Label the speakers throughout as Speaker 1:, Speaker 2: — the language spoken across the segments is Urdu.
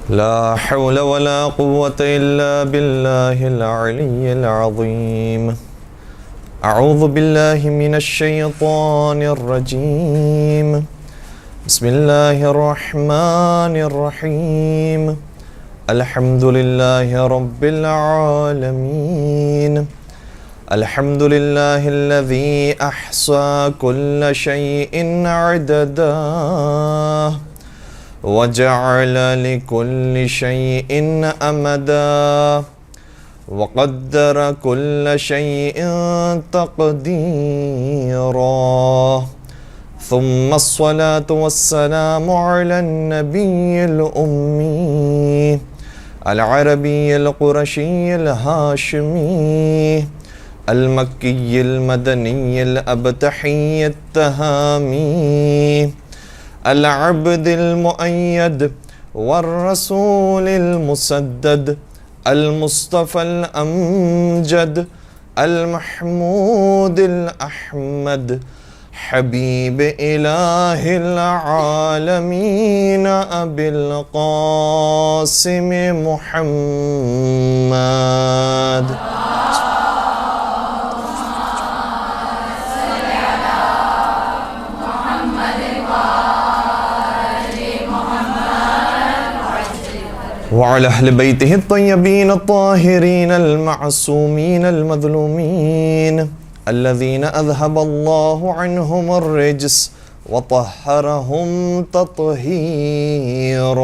Speaker 1: لا حول ولا قوة إلا بالله العلي العظيم. أعوذ بالله من الشيطان الرجيم. بسم الله الرحمن الرحيم. الحمد لله رب العالمين. الحمد لله الذي أحصى كل شيء عددا وجعل لكل شيء أمدا وقدر كل شيء تقديرا. ثم الصلاة والسلام على النبي الأمي العربي القرشي الهاشمي المكي المدني الأبتحي التهامي العبد المؤيد والرسول المسدد المصطفى الأمجد المحمود الأحمد حبيب إله العالمين أبي القاسم محمد. وعلى أهل بيته الطيبين الطاهرين المعصومين المظلومين الذين أذهب الله عنهم الرجس وطهرهم تطهيرا.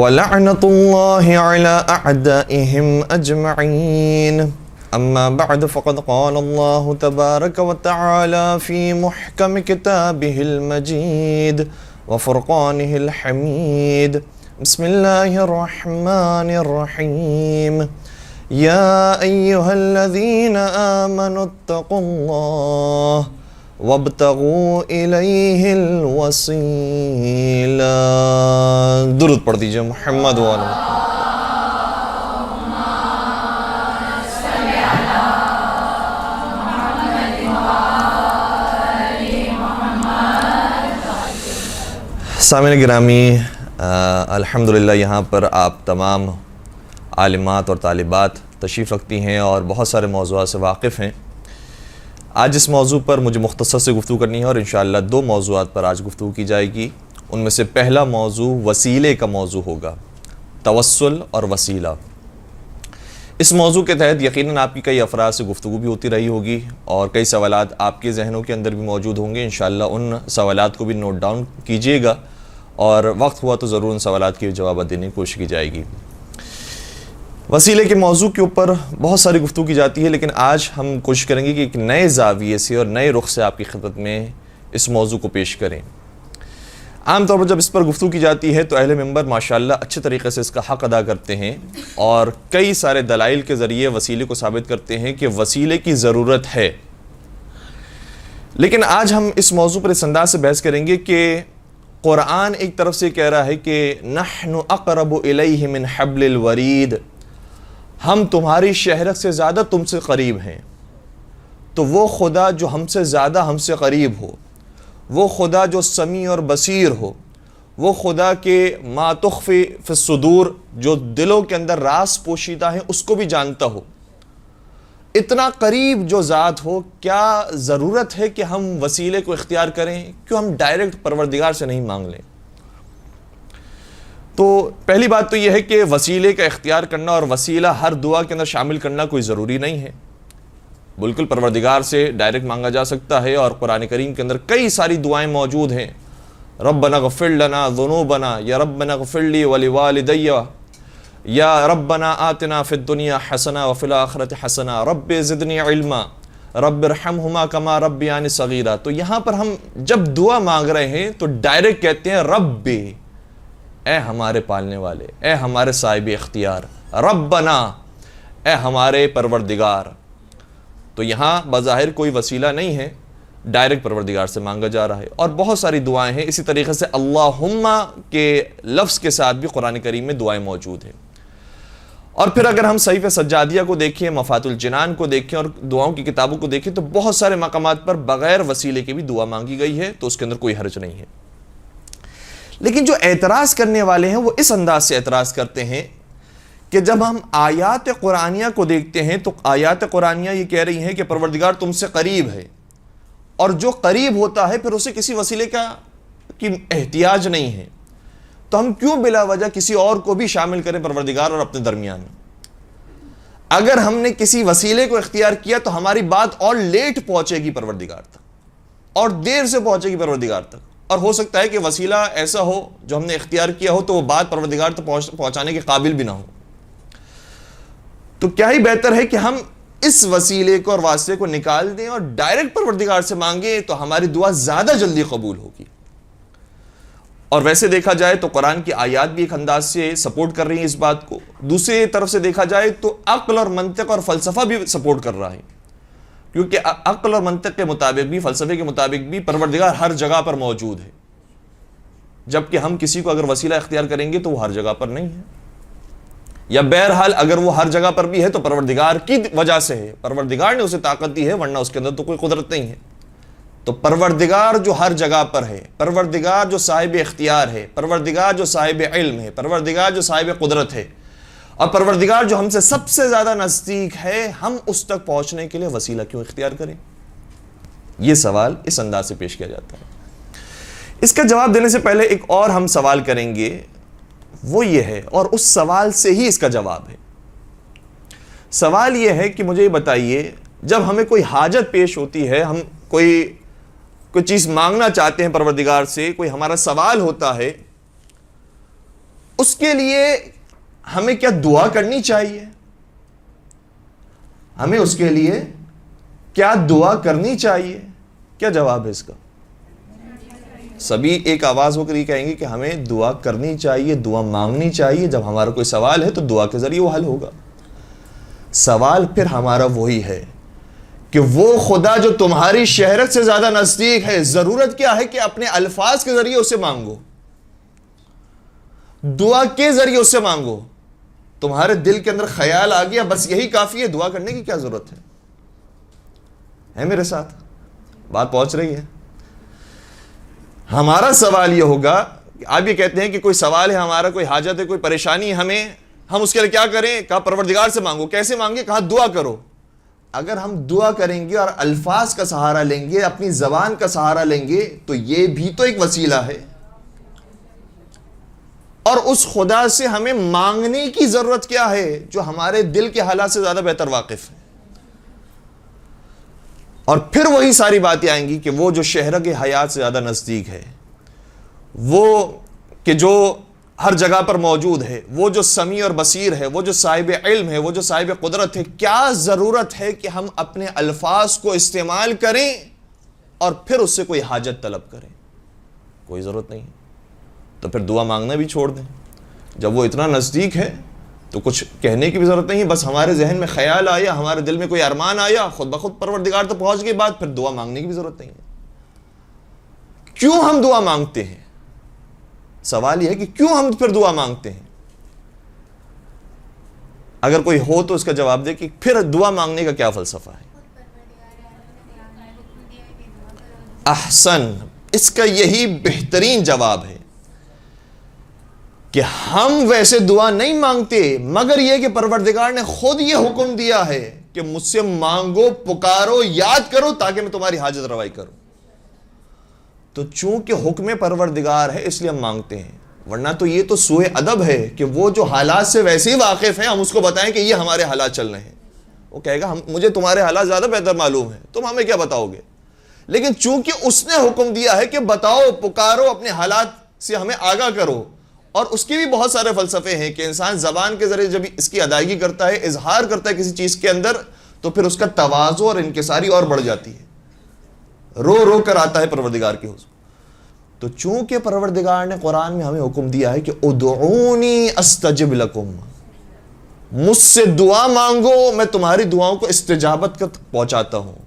Speaker 1: ولعنة الله على أعدائهم أجمعين. أما بعد فقد قال الله تبارك وتعالى في محكم كتابه المجيد وفرقانه الحميد. بسم الله الرحمن الرحيم. يا أيها الذين آمنوا اتقوا الله وابتغوا إليه الوسيلة. درود پڑھ دیجئے محمد وعلیہ. سامعین گرامی، الحمدللہ یہاں پر آپ تمام عالمات اور طالبات تشریف رکھتی ہیں اور بہت سارے موضوعات سے واقف ہیں. آج اس موضوع پر مجھے مختصر سے گفتگو کرنی ہے اور انشاءاللہ 2 موضوعات پر آج گفتگو کی جائے گی. ان میں سے پہلا موضوع وسیلے کا موضوع ہوگا، توسل اور وسیلہ. اس موضوع کے تحت یقیناً آپ کی کئی افراد سے گفتگو بھی ہوتی رہی ہوگی اور کئی سوالات آپ کے ذہنوں کے اندر بھی موجود ہوں گے. انشاءاللہ ان سوالات کو بھی نوٹ ڈاؤن کیجئے گا اور وقت ہوا تو ضرور ان سوالات کی جوابات دینے کی کوشش کی جائے گی. وسیلے کے موضوع کے اوپر بہت ساری گفتگو کی جاتی ہے، لیکن آج ہم کوشش کریں گے کہ ایک نئے زاویے سے اور نئے رخ سے آپ کی خدمت میں اس موضوع کو پیش کریں. عام طور پر جب اس پر گفتگو کی جاتی ہے تو اہل منبر ماشاءاللہ اچھے طریقے سے اس کا حق ادا کرتے ہیں اور کئی سارے دلائل کے ذریعے وسیلے کو ثابت کرتے ہیں کہ وسیلے کی ضرورت ہے. لیکن آج ہم اس موضوع پر اس انداز سے بحث کریں گے کہ قرآن ایک طرف سے کہہ رہا ہے کہ نحن اقرب الیہ من حبل الورید، ہم تمہاری شہرت سے زیادہ تم سے قریب ہیں. تو وہ خدا جو ہم سے زیادہ ہم سے قریب ہو، وہ خدا جو سمیع اور بصیر ہو، وہ خدا کے ما تخفی فی الصدور، جو دلوں کے اندر راز پوشیدہ ہیں اس کو بھی جانتا ہو، اتنا قریب جو ذات ہو، کیا ضرورت ہے کہ ہم وسیلے کو اختیار کریں؟ کیوں ہم ڈائریکٹ پروردگار سے نہیں مانگ لیں؟ تو پہلی بات تو یہ ہے کہ وسیلے کا اختیار کرنا اور وسیلہ ہر دعا کے اندر شامل کرنا کوئی ضروری نہیں ہے. بالکل پروردگار سے ڈائریکٹ مانگا جا سکتا ہے اور قرآن کریم کے اندر کئی ساری دعائیں موجود ہیں. ربنا اغفر لنا ذنوبنا، یا ربنا اغفر لی ولوالدی، یا ربنا آتنا فی الدنیا حسنہ وفی الآخرۃ حسنہ، رب زدنی علما، رب ارحمہما کما ربیانی صغیرا. تو یہاں پر ہم جب دعا مانگ رہے ہیں تو ڈائریکٹ کہتے ہیں رب، اے ہمارے پالنے والے، اے ہمارے صاحب اختیار، ربنا، اے ہمارے پروردگار. تو یہاں بظاہر کوئی وسیلہ نہیں ہے، ڈائریکٹ پروردگار سے مانگا جا رہا ہے. اور بہت ساری دعائیں ہیں. اسی طریقے سے اللہم کے لفظ کے ساتھ بھی قرآن کریم میں دعائیں موجود ہیں. اور پھر اگر ہم صحیفہ سجادیہ کو دیکھیں، مفاتح الجنان کو دیکھیں اور دعاؤں کی کتابوں کو دیکھیں تو بہت سارے مقامات پر بغیر وسیلے کے بھی دعا مانگی گئی ہے، تو اس کے اندر کوئی حرج نہیں ہے۔ لیکن جو اعتراض کرنے والے ہیں وہ اس انداز سے اعتراض کرتے ہیں کہ جب ہم آیات قرآنیہ کو دیکھتے ہیں تو آیات قرآنیہ یہ کہہ رہی ہیں کہ پروردگار تم سے قریب ہے، اور جو قریب ہوتا ہے پھر اسے کسی وسیلے کی احتیاج نہیں ہے، تو ہم کیوں بلا وجہ کسی اور کو بھی شامل کریں پروردگار اور اپنے درمیان میں؟ اگر ہم نے کسی وسیلے کو اختیار کیا تو ہماری بات اور لیٹ پہنچے گی پروردگار تک، اور دیر سے پہنچے گی پروردگار تک، اور ہو سکتا ہے کہ وسیلہ ایسا ہو جو ہم نے اختیار کیا ہو تو وہ بات پروردگار تک پہنچانے کے قابل بھی نہ ہو۔ تو کیا ہی بہتر ہے کہ ہم اس وسیلے کو اور واسطے کو نکال دیں اور ڈائریکٹ پروردگار سے مانگیں، تو ہماری دعا زیادہ جلدی قبول ہوگی۔ اور ویسے دیکھا جائے تو قرآن کی آیات بھی ایک انداز سے سپورٹ کر رہی ہیں اس بات کو، دوسری طرف سے دیکھا جائے تو عقل اور منطق اور فلسفہ بھی سپورٹ کر رہا ہے، کیونکہ عقل اور منطق کے مطابق بھی، فلسفے کے مطابق بھی پروردگار ہر جگہ پر موجود ہے، جبکہ ہم کسی کو اگر وسیلہ اختیار کریں گے تو وہ ہر جگہ پر نہیں ہے، یا بہرحال اگر وہ ہر جگہ پر بھی ہے تو پروردگار کی وجہ سے ہے، پروردگار نے اسے طاقت دی ہے، ورنہ اس کے اندر تو کوئی قدرت نہیں ہے۔ تو پروردگار جو ہر جگہ پر ہے، پروردگار جو صاحب اختیار ہے، پروردگار جو صاحب علم ہے، پروردگار جو صاحب قدرت ہے، اور پروردگار جو ہم سے سب سے زیادہ نزدیک ہے، ہم اس تک پہنچنے کے لیے وسیلہ کیوں اختیار کریں؟ یہ سوال اس انداز سے پیش کیا جاتا ہے۔ اس کا جواب دینے سے پہلے ایک اور ہم سوال کریں گے، وہ یہ ہے، اور اس سوال سے ہی اس کا جواب ہے۔ سوال یہ ہے کہ مجھے یہ بتائیے، جب ہمیں کوئی حاجت پیش ہوتی ہے، ہم کوئی چیز مانگنا چاہتے ہیں پروردگار سے، کوئی ہمارا سوال ہوتا ہے، اس کے لیے ہمیں کیا دعا کرنی چاہیے؟ ہمیں اس کے لیے کیا دعا کرنی چاہیے؟ کیا جواب ہے اس کا؟ سبھی ایک آواز ہو کر یہ کہیں گے کہ ہمیں دعا کرنی چاہیے، دعا مانگنی چاہیے۔ جب ہمارا کوئی سوال ہے تو دعا کے ذریعے وہ حل ہوگا۔ سوال پھر ہمارا وہی ہے کہ وہ خدا جو تمہاری شہرت سے زیادہ نزدیک ہے، ضرورت کیا ہے کہ اپنے الفاظ کے ذریعے اسے مانگو، دعا کے ذریعے اسے مانگو۔ تمہارے دل کے اندر خیال آ گیا، بس یہی کافی ہے، دعا کرنے کی کیا ضرورت ہے میرے ساتھ؟ بات پہنچ رہی ہے؟ ہمارا سوال یہ ہوگا، آپ یہ کہتے ہیں کہ کوئی سوال ہے ہمارا، کوئی حاجت ہے، کوئی پریشانی ہے ہمیں، ہم اس کے لیے کیا کریں؟ کہا پروردگار سے مانگو۔ کیسے مانگے؟ کہا دعا کرو۔ اگر ہم دعا کریں گے اور الفاظ کا سہارا لیں گے، اپنی زبان کا سہارا لیں گے، تو یہ بھی تو ایک وسیلہ ہے، اور اس خدا سے ہمیں مانگنے کی ضرورت کیا ہے جو ہمارے دل کے حالات سے زیادہ بہتر واقف ہے؟ اور پھر وہی ساری باتیں آئیں گی کہ وہ جو شہرگ حیات سے زیادہ نزدیک ہے، وہ کہ جو ہر جگہ پر موجود ہے، وہ جو سمیع اور بصیر ہے، وہ جو صاحب علم ہے، وہ جو صاحب قدرت ہے، کیا ضرورت ہے کہ ہم اپنے الفاظ کو استعمال کریں اور پھر اس سے کوئی حاجت طلب کریں؟ کوئی ضرورت نہیں۔ تو پھر دعا مانگنا بھی چھوڑ دیں۔ جب وہ اتنا نزدیک ہے تو کچھ کہنے کی بھی ضرورت نہیں، بس ہمارے ذہن میں خیال آیا، ہمارے دل میں کوئی ارمان آیا، خود بخود پروردگار تو پہنچ گئی بات، پھر دعا مانگنے کی بھی ضرورت نہیں ہے۔ کیوں ہم دعا مانگتے ہیں؟ سوال یہ ہے کہ کیوں ہم پھر دعا مانگتے ہیں؟ اگر کوئی ہو تو اس کا جواب دے کہ پھر دعا مانگنے کا کیا فلسفہ ہے؟ احسن، اس کا یہی بہترین جواب ہے کہ ہم ویسے دعا نہیں مانگتے، مگر یہ کہ پروردگار نے خود یہ حکم دیا ہے کہ مجھ سے مانگو، پکارو، یاد کرو تاکہ میں تمہاری حاجت روائی کروں۔ تو چونکہ حکم پروردگار ہے اس لیے ہم مانگتے ہیں، ورنہ تو یہ تو سوء ادب ہے کہ وہ جو حالات سے ویسے ہی واقف ہیں، ہم اس کو بتائیں کہ یہ ہمارے حالات چل رہے ہیں۔ وہ کہے گا مجھے تمہارے حالات زیادہ بہتر معلوم ہیں، تم ہمیں کیا بتاؤ گے؟ لیکن چونکہ اس نے حکم دیا ہے کہ بتاؤ، پکارو، اپنے حالات سے ہمیں آگاہ کرو، اور اس کے بھی بہت سارے فلسفے ہیں کہ انسان زبان کے ذریعے جب اس کی ادائیگی کرتا ہے، اظہار کرتا ہے کسی چیز کے اندر، تو پھر اس کا تواضع اور انکساری اور بڑھ جاتی ہے، رو رو کر آتا ہے پروردگار کے حضور۔ تو چونکہ پروردگار نے قرآن میں ہمیں حکم دیا ہے کہ ادعونی استجب لکم، مجھ سے دعا مانگو، میں تمہاری دعاؤں کو استجابت تک پہنچاتا ہوں،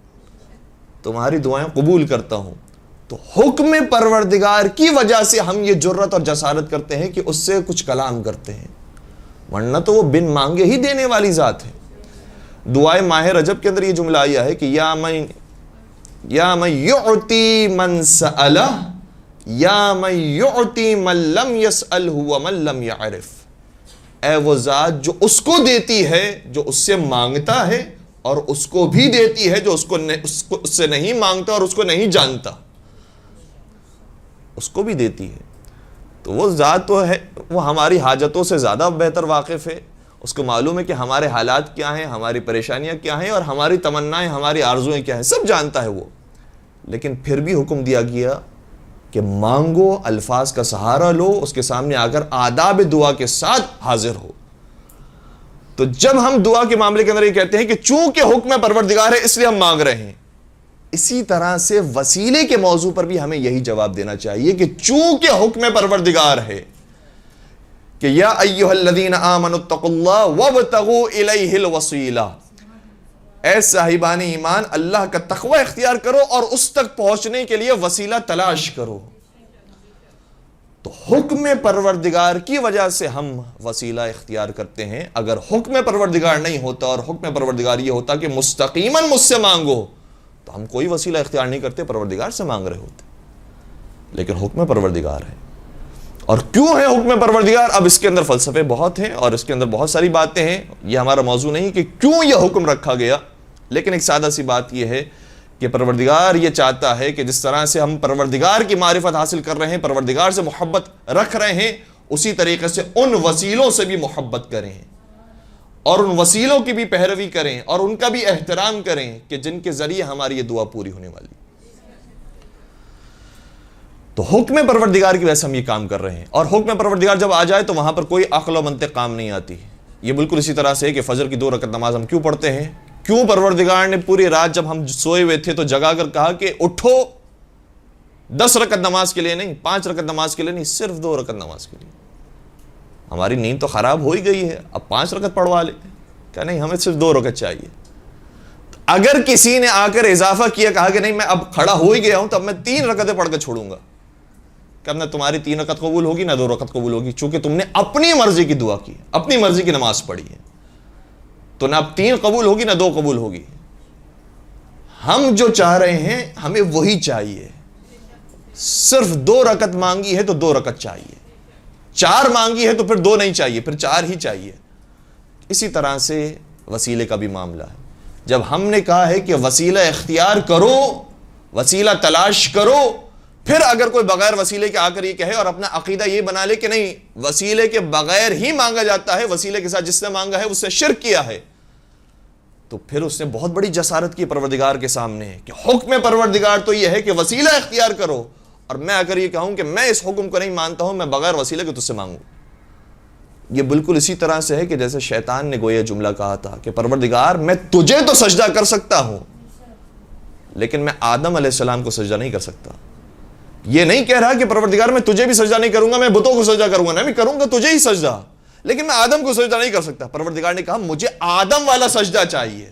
Speaker 1: تمہاری دعائیں قبول کرتا ہوں، تو حکم پروردگار کی وجہ سے ہم یہ جرت اور جسارت کرتے ہیں کہ اس سے کچھ کلام کرتے ہیں، ورنہ تو وہ بن مانگے ہی دینے والی ذات ہے۔ دعائے ماہ رجب کے اندر یہ جملہ آیا ہے کہ یا من یعطی من سألہ یا من یعطی من لم یسألہ ومن لم یعرف، اے وہ ذات جو اس کو دیتی ہے جو اس سے مانگتا ہے، اور اس کو بھی دیتی ہے جو اس سے نہیں مانگتا اور اس کو نہیں جانتا، اس کو بھی دیتی ہے۔ تو وہ ذات تو ہے، وہ ہماری حاجتوں سے زیادہ بہتر واقف ہے، اس کو معلوم ہے کہ ہمارے حالات کیا ہیں، ہماری پریشانیاں کیا ہیں، اور ہماری تمنائیں، ہماری آرزویں کیا ہیں، سب جانتا ہے وہ۔ لیکن پھر بھی حکم دیا گیا کہ مانگو، الفاظ کا سہارا لو، اس کے سامنے آ کر آداب دعا کے ساتھ حاضر ہو۔ تو جب ہم دعا کے معاملے کے اندر یہ کہتے ہیں کہ چونکہ حکم پروردگار ہے اس لیے ہم مانگ رہے ہیں، اسی طرح سے وسیلے کے موضوع پر بھی ہمیں یہی جواب دینا چاہیے کہ چونکہ حکم پروردگار ہے کہ یا ایھا الذین آمنوا اتقوا اللہ وابتغوا الیہ الوسیلہ، اے صاحبان ایمان اللہ کا تقوی اختیار کرو اور اس تک پہنچنے کے لیے وسیلہ تلاش کرو۔ تو حکم پروردگار کی وجہ سے ہم وسیلہ اختیار کرتے ہیں۔ اگر حکم پروردگار نہیں ہوتا اور حکم پروردگار یہ ہوتا کہ مستقیماً مجھ سے مانگو، تو ہم کوئی وسیلہ اختیار نہیں کرتے، پروردگار سے مانگ رہے ہوتے۔ لیکن حکم پروردگار ہے، اور کیوں ہے حکم پروردگار؟ اب اس کے اندر فلسفے بہت ہیں اور اس کے اندر بہت ساری باتیں ہیں، یہ ہمارا موضوع نہیں کہ کیوں یہ حکم رکھا گیا، لیکن ایک سادہ سی بات یہ ہے کہ پروردگار یہ چاہتا ہے کہ جس طرح سے ہم پروردگار کی معرفت حاصل کر رہے ہیں، پروردگار سے محبت رکھ رہے ہیں، اسی طریقے سے ان وسیلوں سے بھی محبت کریں اور ان وسیلوں کی بھی پیروی کریں اور ان کا بھی احترام کریں کہ جن کے ذریعے ہماری یہ دعا پوری ہونے والی۔ تو حکم پروردگار کی وجہ سے ہم یہ کام کر رہے ہیں، اور حکم پروردگار جب آ جائے تو وہاں پر کوئی عقل و منطق کام نہیں آتی۔ یہ بالکل اسی طرح سے ہے کہ فجر کی 2 رکعت نماز ہم کیوں پڑھتے ہیں؟ کیوں پروردگار نے پوری رات جب ہم سوئے ہوئے تھے تو جگا کر کہا کہ اٹھو 10 رکعت نماز کے لیے نہیں، 5 رکعت نماز کے لیے نہیں، صرف 2 رکعت نماز کے لیے؟ ہماری نیند تو خراب ہو ہی گئی ہے، اب 5 رکعت پڑھوا لیں، کہ نہیں ہمیں صرف 2 رکعت چاہیے۔ اگر کسی نے آ کر اضافہ کیا، کہا کہ نہیں میں اب کھڑا ہو ہی گیا ہوں تو اب میں 3 رکعتیں پڑھ کے چھوڑوں گا، کہ اب نہ تمہاری 3 رکعت قبول ہوگی نہ 2 رکعت قبول ہوگی، چونکہ تم نے اپنی مرضی کی دعا کی، اپنی مرضی کی نماز پڑھی ہے، تو نہ اب 3 قبول ہوگی نہ 2 قبول ہوگی۔ ہم جو چاہ رہے ہیں ہمیں وہی چاہیے، صرف 2 رکعت مانگی ہے تو 2 رکعت چاہیے، 4 مانگی ہے تو پھر 2 نہیں چاہیے، پھر 4 ہی چاہیے۔ اسی طرح سے وسیلے کا بھی معاملہ ہے۔ جب ہم نے کہا ہے کہ وسیلہ اختیار کرو، وسیلہ تلاش کرو، پھر اگر کوئی بغیر وسیلے کے آ کر یہ کہے اور اپنا عقیدہ یہ بنا لے کہ نہیں وسیلے کے بغیر ہی مانگا جاتا ہے، وسیلے کے ساتھ جس نے مانگا ہے اس سے شرک کیا ہے، تو پھر اس نے بہت بڑی جسارت کی پروردگار کے سامنے کہ حکم پروردگار تو یہ ہے کہ وسیلہ اختیار کرو، اور میں اگر یہ کہوں کہ میں اس حکم کو نہیں مانتا ہوں، میں بغیر وسیلے کے تجھ سے مانگوں، یہ بالکل اسی طرح سے ہے کہ جیسے شیطان نے گویا جملہ کہا تھا کہ پروردگار میں تجھے تو سجدہ کر سکتا ہوں لیکن میں آدم علیہ السلام کو سجدہ نہیں کر سکتا۔ یہ نہیں کہہ رہا کہ پروردگار میں تجھے بھی سجدہ نہیں کروں گا، میں بتوں کو سجدہ کروں گا، میں کروں گا تجھے ہی سجدہ، لیکن میں آدم کو سجدہ نہیں کر سکتا۔ پروردگار نے کہا مجھے آدم والا سجدہ چاہیے،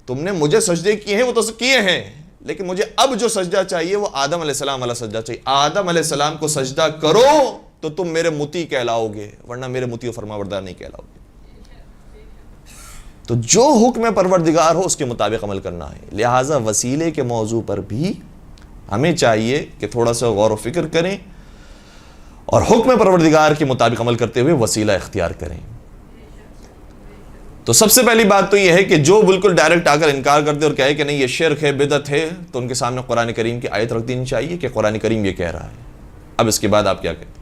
Speaker 1: تم نے مجھے سجدے کیے ہیں وہ تو کیے ہیں، لیکن مجھے اب جو سجدہ چاہیے وہ آدم علیہ السلام والا سجدہ چاہیے۔ آدم علیہ السلام کو سجدہ کرو تو تم میرے مطیع کہلاؤ گے، ورنہ میرے مطیع و فرمانبردار نہیں کہلاؤ گے۔ تو جو حکم پروردگار ہو اس کے مطابق عمل کرنا ہے۔ لہٰذا وسیلے کے موضوع پر بھی ہمیں چاہیے کہ تھوڑا سا غور و فکر کریں اور حکم پروردگار کے مطابق عمل کرتے ہوئے وسیلہ اختیار کریں۔ تو سب سے پہلی بات تو یہ ہے کہ جو بالکل ڈائریکٹ آ کر انکار کرتے اور کہے کہ نہیں یہ شرک ہے، بدعت ہے، تو ان کے سامنے قرآن کریم کی آیت رکھ دینی چاہیے کہ قرآن کریم یہ کہہ رہا ہے۔ اب اس کے بعد آپ کیا کہتے ہیں؟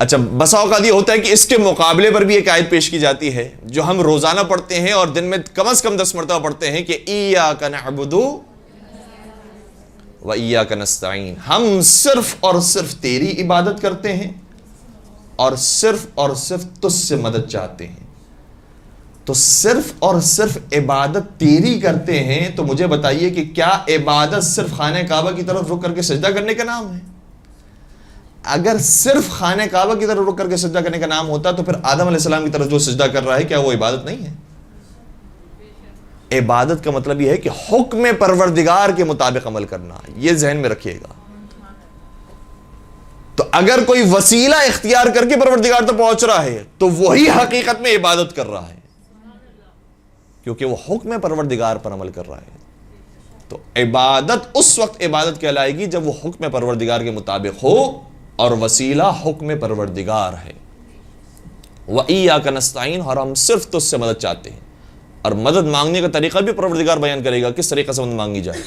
Speaker 1: اچھا، بسا اوقات یہ ہوتا ہے کہ اس کے مقابلے پر بھی ایک آیت پیش کی جاتی ہے جو ہم روزانہ پڑھتے ہیں اور دن میں کم از کم 10 مرتبہ پڑھتے ہیں کہ ایاک نعبد و ایاک نستعین، ہم صرف اور صرف تیری عبادت کرتے ہیں اور صرف تجھ سے مدد چاہتے ہیں۔ تو صرف اور صرف عبادت تیری کرتے ہیں، تو مجھے بتائیے کہ کیا عبادت صرف خانہ کعبہ کی طرف رک کر کے سجدہ کرنے کا نام ہے؟ اگر صرف خانہ کعبہ کی طرف رک کر کے سجدہ کرنے کا نام ہوتا تو پھر آدم علیہ السلام کی طرف جو سجدہ کر رہا ہے کیا وہ عبادت نہیں ہے؟ عبادت کا مطلب یہ ہے کہ حکم پروردگار کے مطابق عمل کرنا، یہ ذہن میں رکھیے گا۔ تو اگر کوئی وسیلہ اختیار کر کے پروردگار تک پہنچ رہا ہے تو وہی حقیقت میں عبادت کر رہا ہے، کیونکہ وہ حکم پروردگار پر عمل کر رہا ہے۔ تو عبادت اس وقت عبادت کہلائے گی جب وہ حکم پروردگار کے مطابق ہو اور وسیلہ حکم پروردگار ہے۔ وَإِيَّاكَ نَسْتَعِينُ، اور ہم صرف تجھ سے مدد چاہتے ہیں۔ اور مدد مانگنے کا طریقہ بھی پروردگار بیان کرے گا، کس طریقے سے مدد مانگی جائے۔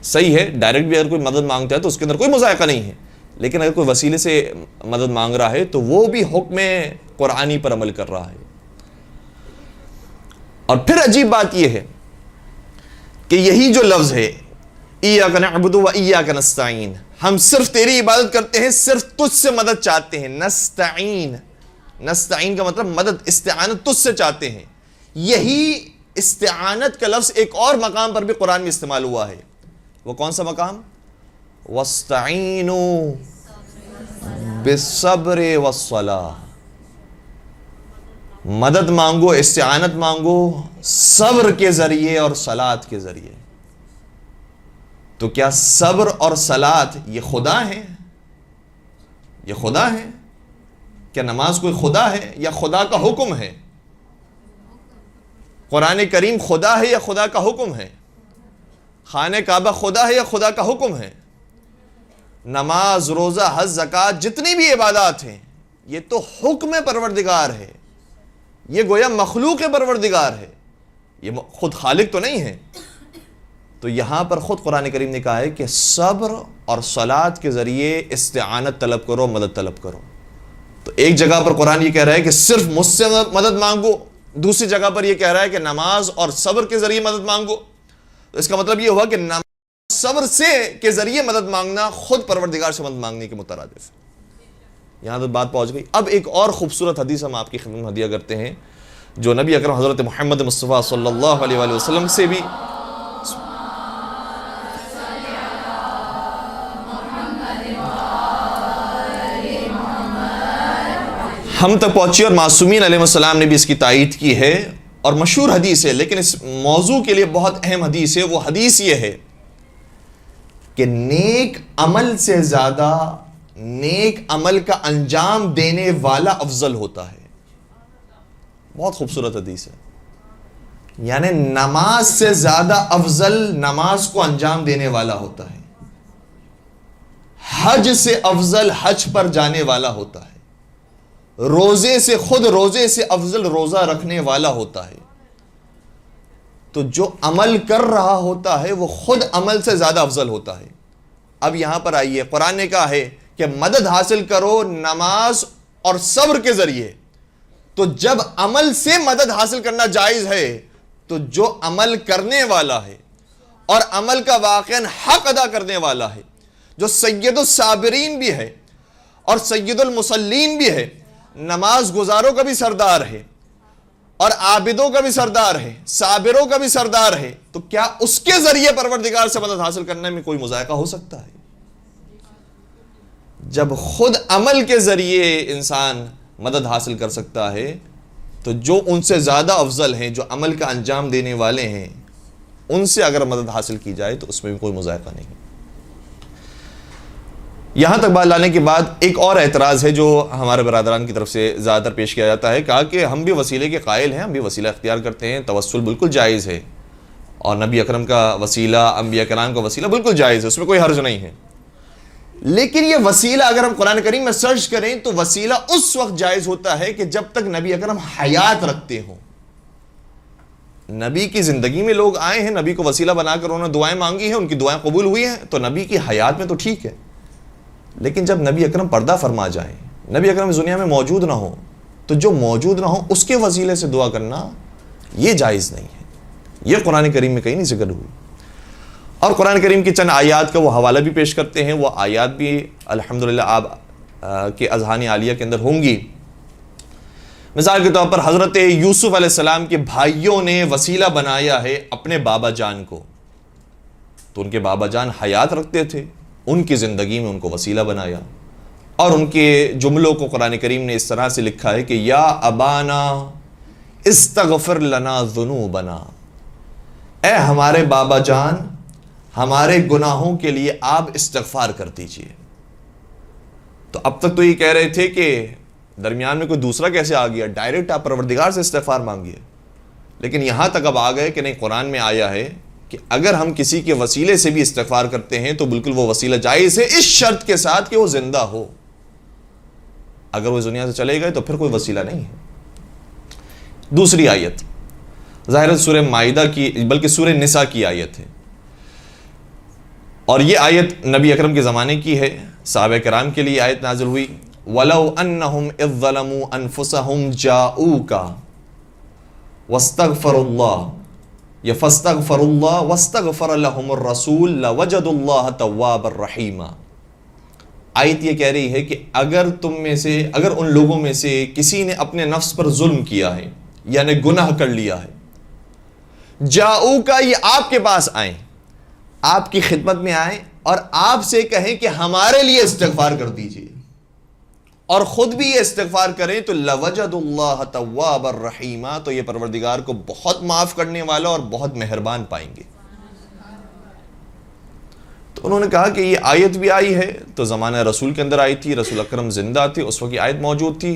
Speaker 1: صحیح ہے، ڈائریکٹ بھی اگر کوئی مدد مانگتا ہے تو اس کے اندر کوئی مذائقہ نہیں ہے، لیکن اگر کوئی وسیلے سے مدد مانگ رہا ہے تو وہ بھی حکم قرآنی پر عمل کر رہا ہے۔ اور پھر عجیب بات یہ ہے کہ یہی جو لفظ ہے ایاک نعبد و ایاک نستعین، ہم صرف تیری عبادت کرتے ہیں، صرف تجھ سے مدد چاہتے ہیں۔ نستعین، نستعین کا مطلب مدد، استعانت تجھ سے چاہتے ہیں۔ یہی استعانت کا لفظ ایک اور مقام پر بھی قرآن میں استعمال ہوا ہے۔ وہ کون سا مقام؟ وَاسْتَعِینُوا بِالصَّبْرِ وَالصَّلَاةِ، مدد مانگو، استعانت مانگو صبر کے ذریعے اور صلاۃ کے ذریعے۔ تو کیا صبر اور صلاۃ یہ خدا ہیں؟ یہ خدا ہیں؟ کیا نماز کوئی خدا ہے یا خدا کا حکم ہے؟ قرآن کریم خدا ہے یا خدا کا حکم ہے؟ خانہ کعبہ خدا ہے یا خدا کا حکم ہے؟ نماز، روزہ، حج، زکوٰۃ، جتنی بھی عبادات ہیں یہ تو حکم پروردگار ہے، یہ گویا مخلوق پروردگار ہے، یہ خود خالق تو نہیں ہے۔ تو یہاں پر خود قرآن کریم نے کہا ہے کہ صبر اور صلاۃ کے ذریعے استعانت طلب کرو، مدد طلب کرو۔ تو ایک جگہ پر قرآن یہ کہہ رہا ہے کہ صرف مجھ سے مدد مانگو، دوسری جگہ پر یہ کہہ رہا ہے کہ نماز اور صبر کے ذریعے مدد مانگو۔ تو اس کا مطلب یہ ہوا کہ نماز صبر سے کے ذریعے مدد مانگنا خود پروردگار سے مدد مانگنے کے مترادف ہے۔ یہاں تک بات پہنچ گئی۔ اب ایک اور خوبصورت حدیث ہم آپ کی خدمت میں ہدیہ کرتے ہیں، جو نبی اکرم حضرت محمد مصطفیٰ صلی اللہ علیہ وآلہ وسلم سے بھی ہم تک پہنچی، اور معصومین علیہ السلام نے بھی اس کی تائید کی ہے، اور مشہور حدیث ہے، لیکن اس موضوع کے لیے بہت اہم حدیث ہے۔ وہ حدیث یہ ہے کہ نیک عمل سے زیادہ نیک عمل کا انجام دینے والا افضل ہوتا ہے۔ بہت خوبصورت حدیث ہے، یعنی نماز سے زیادہ افضل نماز کو انجام دینے والا ہوتا ہے، حج سے افضل حج پر جانے والا ہوتا ہے، روزے سے خود روزے سے افضل روزہ رکھنے والا ہوتا ہے۔ تو جو عمل کر رہا ہوتا ہے وہ خود عمل سے زیادہ افضل ہوتا ہے۔ اب یہاں پر آئیے، قرآن نے کہا ہے کہ مدد حاصل کرو نماز اور صبر کے ذریعے۔ تو جب عمل سے مدد حاصل کرنا جائز ہے تو جو عمل کرنے والا ہے اور عمل کا واقعاً حق ادا کرنے والا ہے، جو سید الصابرین بھی ہے اور سید المصلین بھی ہے، نماز گزاروں کا بھی سردار ہے اور عابدوں کا بھی سردار ہے، صابروں کا بھی سردار ہے، تو کیا اس کے ذریعے پروردگار سے مدد حاصل کرنے میں کوئی مذائقہ ہو سکتا ہے؟ جب خود عمل کے ذریعے انسان مدد حاصل کر سکتا ہے تو جو ان سے زیادہ افضل ہیں، جو عمل کا انجام دینے والے ہیں، ان سے اگر مدد حاصل کی جائے تو اس میں بھی کوئی مذائقہ نہیں۔ یہاں تک بات لانے کے بعد ایک اور اعتراض ہے جو ہمارے برادران کی طرف سے زیادہ تر پیش کیا جاتا ہے، کہا کہ ہم بھی وسیلے کے قائل ہیں، ہم بھی وسیلہ اختیار کرتے ہیں، توسل بالکل جائز ہے، اور نبی اکرم کا وسیلہ، انبیاء کرام کا وسیلہ بالکل جائز ہے، اس میں کوئی حرج نہیں ہے۔ لیکن یہ وسیلہ اگر ہم قرآن کریم میں سرچ کریں تو وسیلہ اس وقت جائز ہوتا ہے کہ جب تک نبی اکرم حیات رکھتے ہوں۔ نبی کی زندگی میں لوگ آئے ہیں، نبی کو وسیلہ بنا کر انہوں نے دعائیں مانگی ہیں، ان کی دعائیں قبول ہوئی ہیں، تو نبی کی حیات میں تو ٹھیک ہے۔ لیکن جب نبی اکرم پردہ فرما جائیں، نبی اکرم اس دنیا میں موجود نہ ہو، تو جو موجود نہ ہو اس کے وسیلے سے دعا کرنا یہ جائز نہیں ہے۔ یہ قرآن کریم میں کہیں نہیں ذکر ہوئی، اور قرآن کریم کی چند آیات کا وہ حوالہ بھی پیش کرتے ہیں، وہ آیات بھی الحمدللہ آپ کے اذہان عالیہ کے اندر ہوں گی۔ مثال کے طور پر حضرت یوسف علیہ السلام کے بھائیوں نے وسیلہ بنایا ہے اپنے بابا جان کو، تو ان کے بابا جان حیات رکھتے تھے، ان کی زندگی میں ان کو وسیلہ بنایا، اور ان کے جملوں کو قرآن کریم نے اس طرح سے لکھا ہے کہ یا ابانا استغفر لنا ذنوبنا، اے ہمارے بابا جان ہمارے گناہوں کے لیے آپ استغفار کر دیجئے۔ تو اب تک تو یہ کہہ رہے تھے کہ درمیان میں کوئی دوسرا کیسے آ گیا، ڈائریکٹ آپ پروردگار سے استغفار مانگیے، لیکن یہاں تک اب آ گئے کہ نہیں، قرآن میں آیا ہے کہ اگر ہم کسی کے وسیلے سے بھی استغفار کرتے ہیں تو بالکل وہ وسیلہ جائز ہے، اس شرط کے ساتھ کہ وہ زندہ ہو. اگر وہ اس دنیا سے چلے گئے تو پھر کوئی وسیلہ نہیں ہے. دوسری آیت ظاہر سورہ مائدہ کی بلکہ سورہ نساء کی آیت ہے، اور یہ آیت نبی اکرم کے زمانے کی ہے. صحابہ کرام کے لیے آیت نازل ہوئی، وَلَوْ أَنَّهُمْ إِذْ ظَلَمُوا أَنفُسَهُمْ جَاءُوكَ وَاسْتَغْفَرُوا اللَّهَ یا فَاسْتَغْفَرُوا اللَّهَ وَاسْتَغْفَرَ لَهُمُ الرَّسُولُ لَوَجَدُوا اللَّهَ تَوَّابًا رَحِيمًا. آیت یہ کہہ رہی ہے کہ اگر ان لوگوں میں سے کسی نے اپنے نفس پر ظلم کیا ہے، یعنی گناہ کر لیا ہے، جاؤکا یہ آپ کے پاس آئیں، آپ کی خدمت میں آئیں اور آپ سے کہیں کہ ہمارے لیے استغفار کر دیجئے، اور خود بھی یہ استغفار کریں تو لَوَجَدُوا اللَّهَ تَوَّابًا رَحِيمًا، تو یہ پروردگار کو بہت معاف کرنے والا اور بہت مہربان پائیں گے. تو انہوں نے کہا کہ یہ آیت بھی آئی ہے تو زمانہ رسول کے اندر آئی تھی، رسول اکرم زندہ تھے، اس وقت یہ آیت موجود تھی،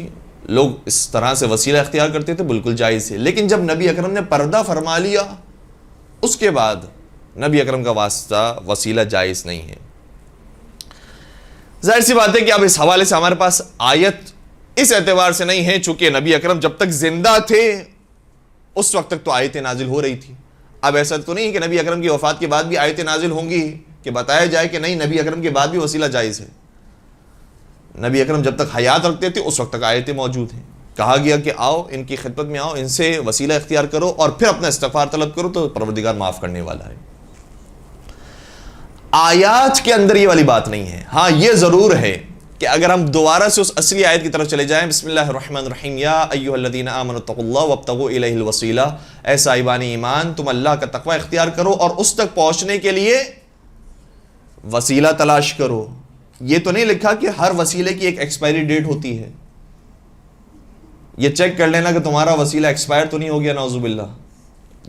Speaker 1: لوگ اس طرح سے وسیلہ اختیار کرتے تھے، بالکل جائز ہے. لیکن جب نبی اکرم نے پردہ فرما لیا، اس کے بعد نبی اکرم کا واسطہ وسیلہ جائز نہیں ہے. ظاہر سی بات ہے کہ اب اس حوالے سے ہمارے پاس آیت اس اعتبار سے نہیں ہے چونکہ نبی اکرم جب تک زندہ تھے اس وقت تک تو آیتیں نازل ہو رہی تھی. اب ایسا تو نہیں کہ نبی اکرم کی وفات کے بعد بھی آیتیں نازل ہوں گی کہ بتایا جائے کہ نہیں نبی اکرم کے بعد بھی وسیلہ جائز ہے. نبی اکرم جب تک حیات رکھتے تھے اس وقت تک آیتیں موجود ہیں. کہا گیا کہ آؤ ان کی خدمت میں آؤ، ان سے وسیلہ اختیار کرو اور پھر اپنا استغفار طلب کرو تو پروردگار معاف کرنے والا ہے. آیات کے اندر یہ والی بات نہیں ہے. ہاں یہ ضرور ہے کہ اگر ہم دوبارہ سے اس اصلی آیت کی طرف چلے جائیں، بسم اللہ الرحمن الرحیم، یا ایھا الذین آمنوا اتقوا اللہ وابتغوا الیہ الوسیلہ، اے صاحبان ایمان تم اللہ کا تقوی اختیار کرو اور اس تک پہنچنے کے لیے وسیلہ تلاش کرو. یہ تو نہیں لکھا کہ ہر وسیلے کی ایک ایکسپائری ڈیٹ ہوتی ہے، یہ چیک کر لینا کہ تمہارا وسیلہ ایکسپائر تو نہیں ہو گیا نعوذ باللہ،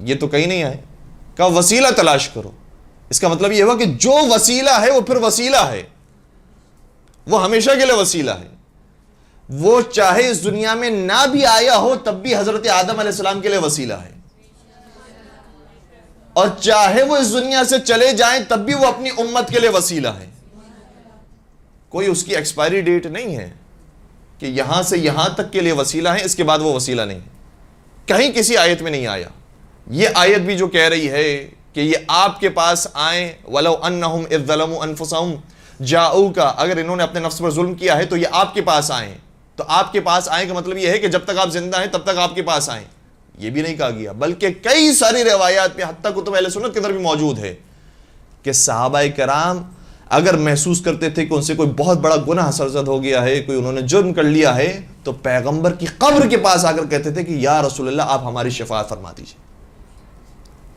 Speaker 1: یہ تو کہیں نہیں آئے. کہا وسیلہ تلاش کرو، اس کا مطلب یہ ہوا کہ جو وسیلہ ہے وہ پھر وسیلہ ہے، وہ ہمیشہ کے لیے وسیلہ ہے. وہ چاہے اس دنیا میں نہ بھی آیا ہو تب بھی حضرت آدم علیہ السلام کے لیے وسیلہ ہے، اور چاہے وہ اس دنیا سے چلے جائیں تب بھی وہ اپنی امت کے لیے وسیلہ ہے. کوئی اس کی ایکسپائری ڈیٹ نہیں ہے کہ یہاں سے یہاں تک کے لیے وسیلہ ہے، اس کے بعد وہ وسیلہ نہیں. کہیں کسی آیت میں نہیں آیا. یہ آیت بھی جو کہہ رہی ہے کہ یہ آپ کے پاس آئیں، وَلَوْ أَنَّهُمْ إِذْ ظَلَمُوا أَنفُسَهُمْ جَاءُوكَ، اگر انہوں نے اپنے نفس پر ظلم کیا ہے تو یہ آپ کے پاس آئیں. تو آپ کے پاس آئیں کا مطلب یہ ہے کہ جب تک آپ زندہ ہیں تب تک آپ کے پاس آئیں، یہ بھی نہیں کہا گیا. بلکہ کئی ساری روایات میں حتیٰ کتب اہل سنت کے اندر بھی موجود ہے کہ صحابہ کرام اگر محسوس کرتے تھے کہ ان سے کوئی بہت بڑا گناہ سرزد ہو گیا ہے، کوئی انہوں نے جرم کر لیا ہے، تو پیغمبر کی قبر کے پاس آ کر کہتے تھے کہ یا رسول اللہ آپ ہماری شفاعت فرما دیجئے،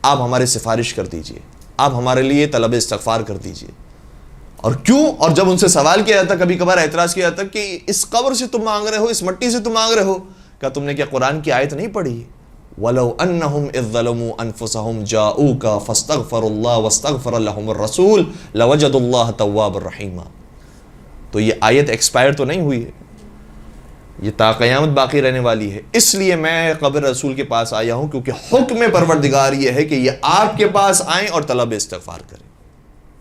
Speaker 1: آپ ہماری سفارش کر دیجئے، آپ ہمارے لیے طلب استغفار کر دیجئے. اور کیوں؟ اور جب ان سے سوال کیا جاتا، کبھی کبھار اعتراض کیا جاتا کہ اس قبر سے تم مانگ رہے ہو، اس مٹی سے تم مانگ رہے ہو، کہا تم نے کیا قرآن کی آیت نہیں پڑھی؟ وَلَوْ أَنَّهُمْ إِذْ ظَلَمُوا أَنفُسَهُمْ جَاءُوكَ فَاسْتَغْفَرُوا اللَّهَ وَاسْتَغْفَرَ لَهُمُ الرَّسُولُ لَوَجَدُوا اللَّهَ تَوَّابًا رَحِيمًا. تو یہ آیت ایکسپائر تو نہیں ہوئی ہے، یہ تا قیامت باقی رہنے والی ہے. اس لیے میں قبر رسول کے پاس آیا ہوں کیونکہ حکم پروردگار یہ ہے کہ یہ آپ کے پاس آئیں اور طلب استغفار کریں،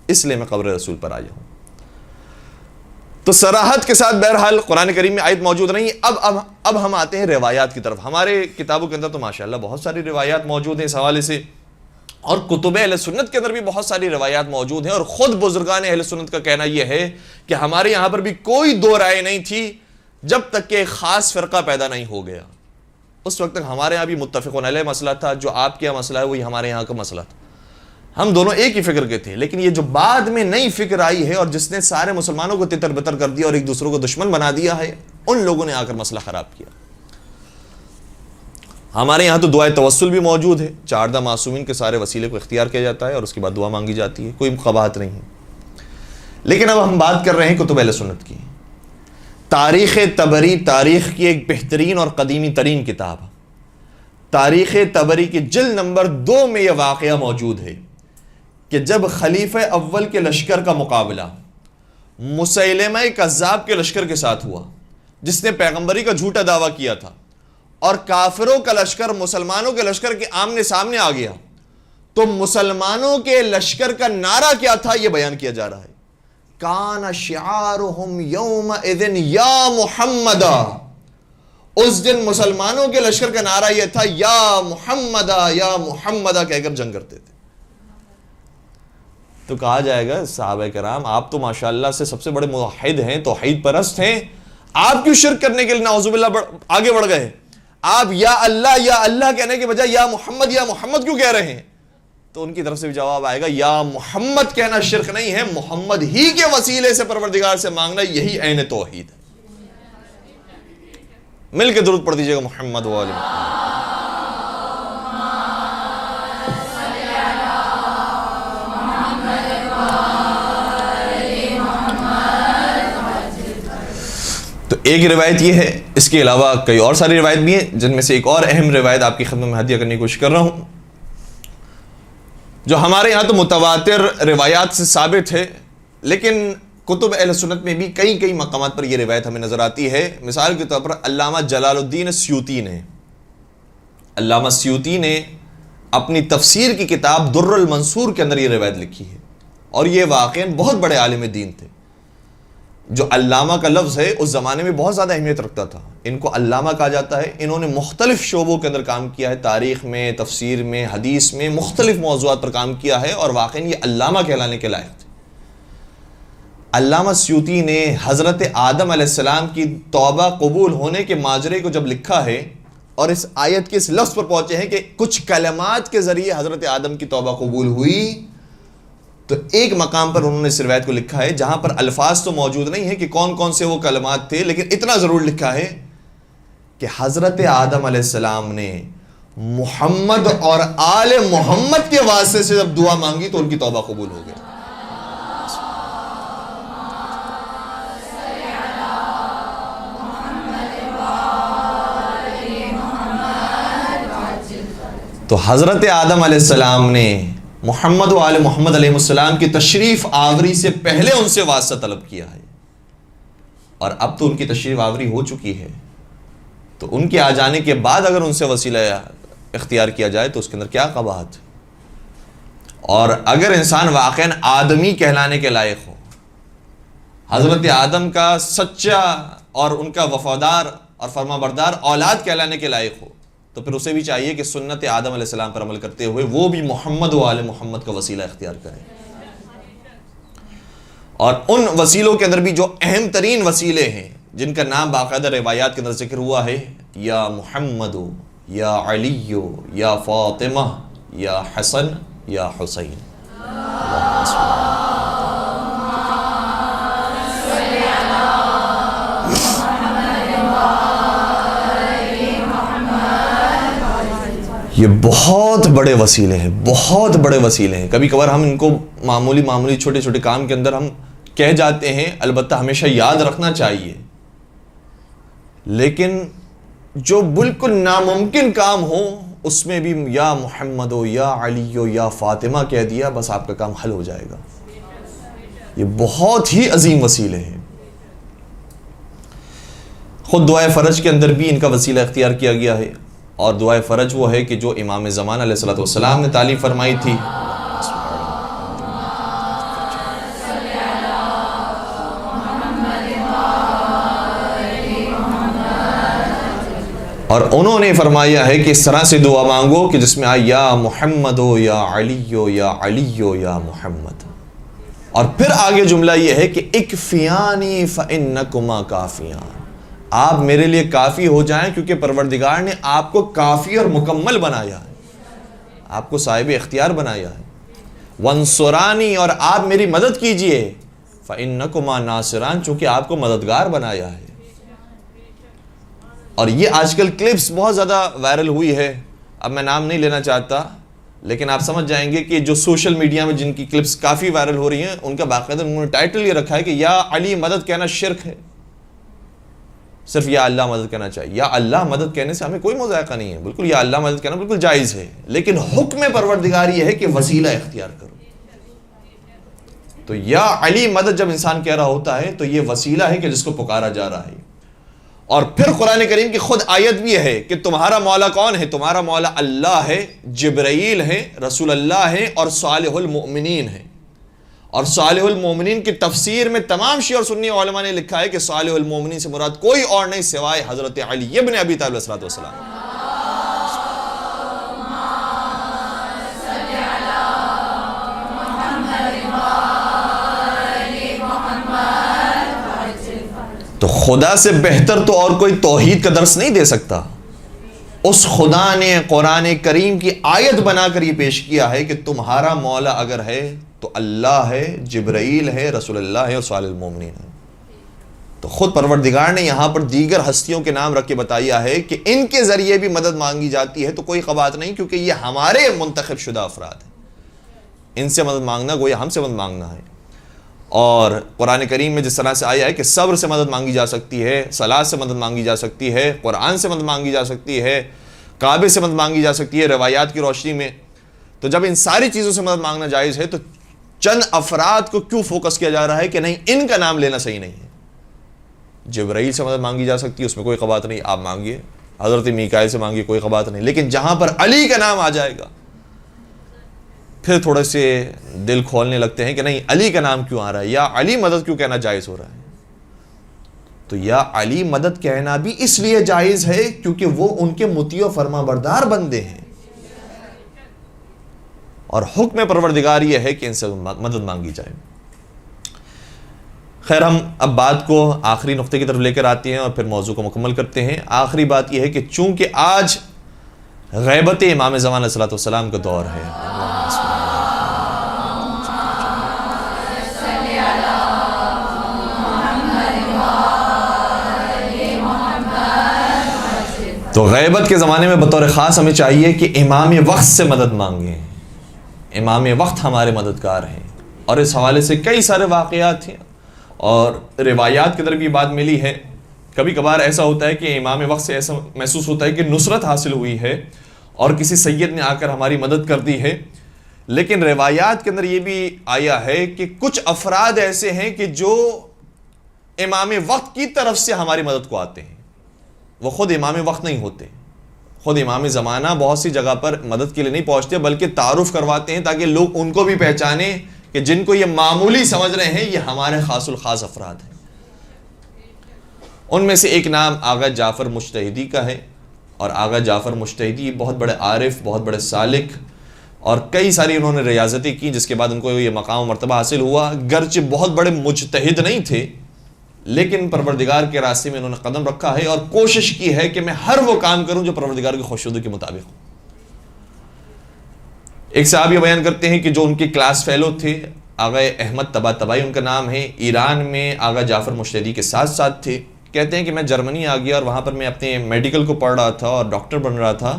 Speaker 1: اس لیے میں قبر رسول پر آیا ہوں. تو صراحت کے ساتھ بہرحال قرآن کریم میں آیت موجود نہیں. اب ہم آتے ہیں روایات کی طرف. ہمارے کتابوں کے اندر تو ماشاءاللہ بہت ساری روایات موجود ہیں اس حوالے سے، اور کتب اہل سنت کے اندر بھی بہت ساری روایات موجود ہیں. اور خود بزرگان اہل سنت کا کہنا یہ ہے کہ ہمارے یہاں پر بھی کوئی دو رائے نہیں تھی جب تک کہ ایک خاص فرقہ پیدا نہیں ہو گیا. اس وقت تک ہمارے یہاں بھی متفقون علیہ مسئلہ تھا، جو آپ کے یہاں مسئلہ ہے وہی ہمارے یہاں کا مسئلہ تھا. ہم دونوں ایک ہی فکر کے تھے. لیکن یہ جو بعد میں نئی فکر آئی ہے اور جس نے سارے مسلمانوں کو تتر بتر کر دیا اور ایک دوسروں کو دشمن بنا دیا ہے، ان لوگوں نے آ کر مسئلہ خراب کیا. ہمارے یہاں تو دعائے توسل بھی موجود ہے، 14 معصومین کے سارے وسیلے کو اختیار کیا جاتا ہے اور اس کے بعد دعا مانگی جاتی ہے، کوئی قباحت نہیں ہے. لیکن اب ہم بات کر رہے ہیں کتب اہل سنت کی. تاریخ طبری تاریخ کی ایک بہترین اور قدیمی ترین کتاب، تاریخ طبری کی جلد نمبر 2 میں یہ واقعہ موجود ہے کہ جب خلیفہ اول کے لشکر کا مقابلہ مسیلمہ کذاب کے لشکر کے ساتھ ہوا، جس نے پیغمبری کا جھوٹا دعویٰ کیا تھا، اور کافروں کا لشکر مسلمانوں کے لشکر کے آمنے سامنے آ گیا، تو مسلمانوں کے لشکر کا نعرہ کیا تھا یہ بیان کیا جا رہا ہے۔ کان شعارہم یومئذ یا محمد، اس دن مسلمانوں کے لشکر کا نعرہ یہ تھا یا محمد کہہ کر جنگ کرتے تھے۔ تو کہا جائے گا صحابہ کرام آپ تو ماشاءاللہ سے سب سے بڑے موحد ہیں، توحید پرست ہیں، آپ کیوں شرک کرنے کے لیے نعوذ باللہ آگے بڑھ گئے؟ آپ یا اللہ کہنے کے بجائے یا محمد کیوں کہہ رہے ہیں؟ تو ان کی طرف سے بھی جواب آئے گا یا محمد کہنا شرک نہیں ہے، محمد ہی کے وسیلے سے پروردگار سے مانگنا یہی عین توحید ہے۔ مل کے درود پڑھ دیجئے گا محمد و آل محمد۔ تو ایک روایت یہ ہے، اس کے علاوہ کئی اور ساری روایت بھی ہیں، جن میں سے ایک اور اہم روایت آپ کی خدمت میں ہدیہ کرنے کی کوشش کر رہا ہوں، جو ہمارے یہاں تو متواتر روایات سے ثابت ہے، لیکن کتب اہل سنت میں بھی کئی مقامات پر یہ روایت ہمیں نظر آتی ہے۔ مثال کے طور پر علامہ جلال الدین سیوطی نے اپنی تفسیر کی کتاب در المنصور کے اندر یہ روایت لکھی ہے، اور یہ واقعاً بہت بڑے عالم دین تھے۔ جو علامہ کا لفظ ہے اس زمانے میں بہت زیادہ اہمیت رکھتا تھا، ان کو علامہ کہا جاتا ہے۔ انہوں نے مختلف شعبوں کے اندر کام کیا ہے، تاریخ میں، تفسیر میں، حدیث میں، مختلف موضوعات پر کام کیا ہے، اور واقعاً یہ علامہ کہلانے کے لائق تھے۔ علامہ سیوطی نے حضرت آدم علیہ السلام کی توبہ قبول ہونے کے ماجرے کو جب لکھا ہے، اور اس آیت کے اس لفظ پر پہنچے ہیں کہ کچھ کلمات کے ذریعے حضرت آدم کی توبہ قبول ہوئی، تو ایک مقام پر انہوں نے اس روایت کو لکھا ہے جہاں پر الفاظ تو موجود نہیں ہیں کہ کون کون سے وہ کلمات تھے، لیکن اتنا ضرور لکھا ہے کہ حضرت آدم علیہ السلام نے محمد اور آل محمد کے واسطے سے جب دعا مانگی تو ان کی توبہ قبول ہو گئی۔ تو حضرت آدم علیہ السلام نے محمد و آل محمد علیہ السلام کی تشریف آوری سے پہلے ان سے واسطہ طلب کیا ہے، اور اب تو ان کی تشریف آوری ہو چکی ہے، تو ان کے آ جانے کے بعد اگر ان سے وسیلہ اختیار کیا جائے تو اس کے اندر کیا قباحت۔ اور اگر انسان واقعاً آدمی کہلانے کے لائق ہو، حضرت آدم کا سچا اور ان کا وفادار اور فرمانبردار اولاد کہلانے کے لائق ہو، تو پھر اسے بھی چاہیے کہ سنت آدم علیہ السلام پر عمل کرتے ہوئے وہ بھی محمد و آل محمد کا وسیلہ اختیار کرے۔ اور ان وسیلوں کے اندر بھی جو اہم ترین وسیلے ہیں، جن کا نام باقاعدہ روایات کے اندر ذکر ہوا ہے، یا محمد، یا علی، یا فاطمہ، یا حسن، یا حسین۔ یہ بہت بڑے وسیلے ہیں، بہت بڑے وسیلے ہیں۔ کبھی کبھار ہم ان کو معمولی چھوٹے چھوٹے کام کے اندر ہم کہہ جاتے ہیں، البتہ ہمیشہ یاد رکھنا چاہیے، لیکن جو بالکل ناممکن کام ہو اس میں بھی یا محمد ہو، یا علی ہو، یا فاطمہ کہہ دیا، بس آپ کا کام حل ہو جائے گا۔ یہ بہت ہی عظیم وسیلے ہیں۔ خود دعائے فرج کے اندر بھی ان کا وسیلہ اختیار کیا گیا ہے، اور دعائے فرج وہ ہے کہ جو امام زمان علیہ الصلوۃ والسلام نے تعلیم فرمائی تھی۔ اور انہوں نے فرمایا ہے کہ اس طرح سے دعا مانگو کہ جس میں آئے یا محمد ہو، یا علی ہو، یا علی ہو، یا محمد۔ اور پھر آگے جملہ یہ ہے کہ اکفیانی فإنکما کافیان، آپ میرے لیے کافی ہو جائیں کیونکہ پروردگار نے آپ کو کافی اور مکمل بنایا ہے، آپ کو صاحب اختیار بنایا ہے۔ وانصرانی، اور آپ میری مدد کیجئے، فإنکما ناصران، چونکہ آپ کو مددگار بنایا ہے۔ اور یہ آج کل کلپس بہت زیادہ وائرل ہوئی ہے، اب میں نام نہیں لینا چاہتا، لیکن آپ سمجھ جائیں گے کہ جو سوشل میڈیا میں جن کی کلپس کافی وائرل ہو رہی ہیں، ان کا باقاعدہ انہوں نے ٹائٹل یہ رکھا ہے کہ یا علی مدد کہنا شرک ہے، صرف یا اللہ مدد کہنا چاہیے۔ یا اللہ مدد کہنے سے ہمیں کوئی مذائقہ نہیں ہے، بالکل یا اللہ مدد کہنا بالکل جائز ہے، لیکن حکم پروردگار یہ ہے کہ وسیلہ اختیار کرو۔ تو یا علی مدد جب انسان کہہ رہا ہوتا ہے تو یہ وسیلہ ہے کہ جس کو پکارا جا رہا ہے. اور پھر قرآن کریم کی خود آیت بھی ہے کہ تمہارا مولا کون ہے؟ تمہارا مولا اللہ ہے، جبرائیل ہے، رسول اللہ ہے اور صالح المؤمنین ہے. اور صالح المؤمنین کی تفسیر میں تمام شیعہ اور سنی علماء نے لکھا ہے کہ صالح المؤمنین سے مراد کوئی اور نہیں سوائے حضرت علی ابن ابی طالب علیہ السلام. تو خدا سے بہتر تو اور کوئی توحید کا درس نہیں دے سکتا. اس خدا نے قرآن کریم کی آیت بنا کر یہ پیش کیا ہے کہ تمہارا مولا اگر ہے تو اللہ ہے، جبرائیل ہے، رسول اللہ ہے اور صالح المومنین ہے. تو خود پروردگار نے یہاں پر دیگر ہستیوں کے نام رکھ کے بتایا ہے کہ ان کے ذریعے بھی مدد مانگی جاتی ہے تو کوئی بات نہیں، کیونکہ یہ ہمارے منتخب شدہ افراد ہیں. ان سے مدد مانگنا گویا ہم سے مدد مانگنا ہے. اور قرآن کریم میں جس طرح سے آیا ہے کہ صبر سے مدد مانگی جا سکتی ہے، صلاۃ سے مدد مانگی جا سکتی ہے، قرآن سے مدد مانگی جا سکتی ہے، کعبے سے مدد مانگی جا سکتی ہے روایات کی روشنی میں. تو جب ان ساری چیزوں سے مدد مانگنا جائز ہے تو چند افراد کو کیوں فوکس کیا جا رہا ہے کہ نہیں ان کا نام لینا صحیح نہیں ہے؟ جبرائیل سے مدد مانگی جا سکتی ہے، اس میں کوئی بات نہیں، آپ مانگیے. حضرت میکائیل سے مانگیے، کوئی بات نہیں. لیکن جہاں پر علی کا نام آ جائے گا پھر تھوڑے سے دل کھولنے لگتے ہیں کہ نہیں علی کا نام کیوں آ رہا ہے، یا علی مدد کیوں کہنا جائز ہو رہا ہے. تو یا علی مدد کہنا بھی اس لیے جائز ہے کیونکہ وہ ان کے مطیع و فرما بردار بندے ہیں، اور حکم پروردگار یہ ہے کہ ان سے مدد مانگی جائے. خیر، ہم اب بات کو آخری نقطے کی طرف لے کر آتے ہیں اور پھر موضوع کو مکمل کرتے ہیں. آخری بات یہ ہے کہ چونکہ آج غیبت امام زمان علیہ السلام کا دور ہے، تو غیبت کے زمانے میں بطور خاص ہمیں چاہیے کہ امام وقت سے مدد مانگیں. امام وقت ہمارے مددگار ہیں، اور اس حوالے سے کئی سارے واقعات ہیں اور روایات کی طرف یہ بات ملی ہے. کبھی کبھار ایسا ہوتا ہے کہ امام وقت سے ایسا محسوس ہوتا ہے کہ نصرت حاصل ہوئی ہے اور کسی سید نے آ کر ہماری مدد کر دی ہے. لیکن روایات کے اندر یہ بھی آیا ہے کہ کچھ افراد ایسے ہیں کہ جو امام وقت کی طرف سے ہماری مدد کو آتے ہیں، وہ خود امام وقت نہیں ہوتے. خود امام زمانہ بہت سی جگہ پر مدد کے لیے نہیں پہنچتے بلکہ تعارف کرواتے ہیں تاکہ لوگ ان کو بھی پہچانیں کہ جن کو یہ معمولی سمجھ رہے ہیں یہ ہمارے خاص الخاص افراد ہیں. ان میں سے ایک نام آغا جعفر مجتہدی کا ہے، اور آغا جعفر مجتہدی بہت بڑے عارف، بہت بڑے سالک، اور کئی ساری انہوں نے ریاضتیں کی جس کے بعد ان کو یہ مقام و مرتبہ حاصل ہوا. گرچہ بہت بڑے مجتہد نہیں تھے لیکن پروردگار کے راستے میں انہوں نے قدم رکھا ہے اور کوشش کی ہے کہ میں ہر وہ کام کروں جو پروردگار کی خوشنودی کے مطابق ہو. ایک صحابی بیان کرتے ہیں کہ جو ان کے کلاس فیلو تھے، آغا احمد طباطبائی ان کا نام ہے، ایران میں آغا جعفر مجتہدی کے ساتھ ساتھ تھے. کہتے ہیں کہ میں جرمنی آ گیا اور وہاں پر میں اپنے میڈیکل کو پڑھ رہا تھا اور ڈاکٹر بن رہا تھا.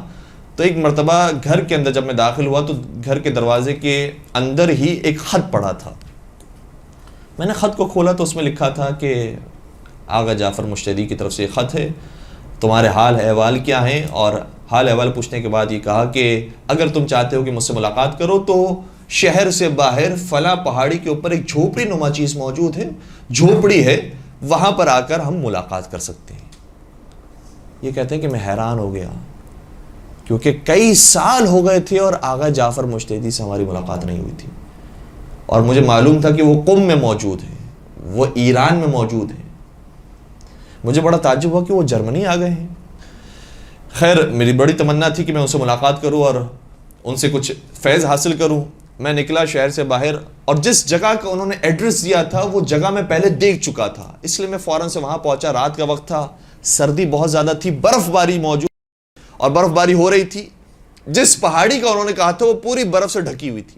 Speaker 1: تو ایک مرتبہ گھر کے اندر جب میں داخل ہوا تو گھر کے دروازے کے اندر ہی ایک خط پڑا تھا. میں نے خط کو کھولا تو اس میں لکھا تھا کہ آغا جعفر مجتہدی کی طرف سے خط ہے، تمہارے حال احوال کیا ہیں؟ اور حال احوال پوچھنے کے بعد یہ کہا کہ اگر تم چاہتے ہو کہ مجھ سے ملاقات کرو تو شہر سے باہر فلاں پہاڑی کے اوپر ایک جھوپڑی نما چیز موجود ہے، جھوپڑی ہے، وہاں پر آ کر ہم ملاقات کر سکتے ہیں. یہ کہتے ہیں کہ میں حیران ہو گیا کیونکہ کئی سال ہو گئے تھے اور آغا جعفر مجتہدی سے ہماری ملاقات نہیں ہوئی تھی، اور مجھے معلوم تھا کہ وہ قم میں موجود ہے، وہ ایران میں موجود ہے. مجھے بڑا تعجب ہوا کہ وہ جرمنی آ گئے ہیں. خیر، میری بڑی تمنا تھی کہ میں ان سے ملاقات کروں اور ان سے کچھ فیض حاصل کروں. میں نکلا شہر سے باہر اور جس جگہ کا انہوں نے ایڈریس دیا تھا وہ جگہ میں پہلے دیکھ چکا تھا، اس لیے میں فوراً سے وہاں پہنچا. رات کا وقت تھا، سردی بہت زیادہ تھی، برف باری موجود اور برف باری ہو رہی تھی. جس پہاڑی کا انہوں نے کہا تھا وہ پوری برف سے ڈھکی ہوئی تھی.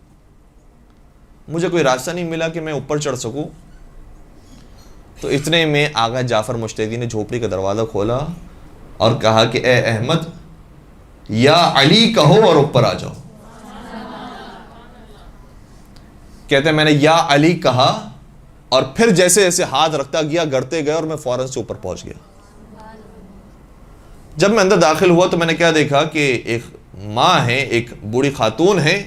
Speaker 1: مجھے کوئی راستہ نہیں ملا کہ میں اوپر چڑھ سکوں. تو اتنے میں آغا جعفر مجتہدی نے جھوپڑی کا دروازہ کھولا اور کہا کہ اے احمد، یا علی کہو اور اوپر آ جاؤ. کہتے ہیں میں نے یا علی کہا اور پھر جیسے جیسے ہاتھ رکھتا گیا گڑتے گئے اور میں فوراً سے اوپر پہنچ گیا. جب میں اندر داخل ہوا تو میں نے کیا دیکھا کہ ایک ماں ہے، ایک بوڑھی خاتون ہے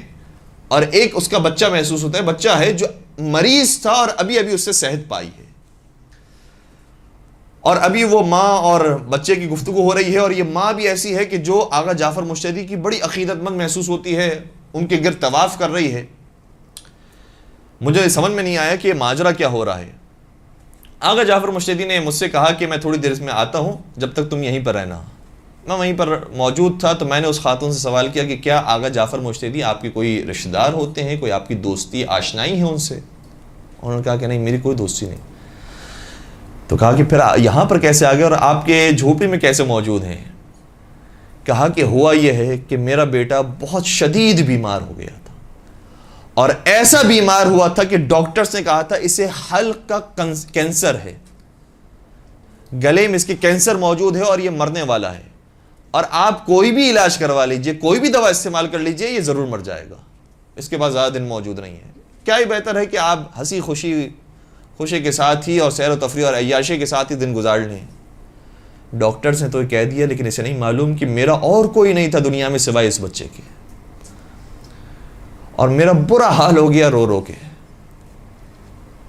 Speaker 1: اور ایک اس کا بچہ محسوس ہوتا ہے. بچہ ہے جو مریض تھا اور ابھی ابھی اس سے صحت پائی ہے، اور ابھی وہ ماں اور بچے کی گفتگو ہو رہی ہے، اور یہ ماں بھی ایسی ہے کہ جو آغا جعفر مشتری کی بڑی عقیدت مند محسوس ہوتی ہے، ان کے گرد طواف کر رہی ہے۔ مجھے سمجھ میں نہیں آیا کہ یہ ماجرا کیا ہو رہا ہے۔ آغا جعفر مشتری نے مجھ سے کہا کہ میں تھوڑی دیر میں آتا ہوں، جب تک تم یہیں پر رہنا۔ میں وہیں پر موجود تھا، تو میں نے اس خاتون سے سوال کیا کہ کیا آغا جعفر مشتری آپ کے کوئی رشتہ دار ہوتے ہیں، کوئی آپ کی دوستی آشنائی ہے ان سے؟ انہوں نے کہا کہ نہیں، میری کوئی دوستی نہیں۔ تو کہا کہ پھر یہاں پر کیسے آ گئے اور آپ کے جھوپڑی میں کیسے موجود ہیں؟ کہا کہ ہوا یہ ہے کہ میرا بیٹا بہت شدید بیمار ہو گیا تھا، اور ایسا بیمار ہوا تھا کہ ڈاکٹرز نے کہا تھا اسے حلق کا کینسر ہے، گلے میں اس کے کینسر موجود ہے اور یہ مرنے والا ہے، اور آپ کوئی بھی علاج کروا لیجئے، کوئی بھی دوا استعمال کر لیجئے، یہ ضرور مر جائے گا، اس کے بعد زیادہ دن موجود نہیں ہے۔ کیا ہی بہتر ہے کہ آپ ہنسی خوشی کے ساتھ ہی اور سیر و تفریح اور عیاشی کے ساتھ ہی دن گزار لیں۔ ڈاکٹرز نے تو کہہ دیا، لیکن اسے نہیں معلوم کہ میرا اور کوئی نہیں تھا دنیا میں سوائے اس بچے کے، اور میرا برا حال ہو گیا رو رو کے۔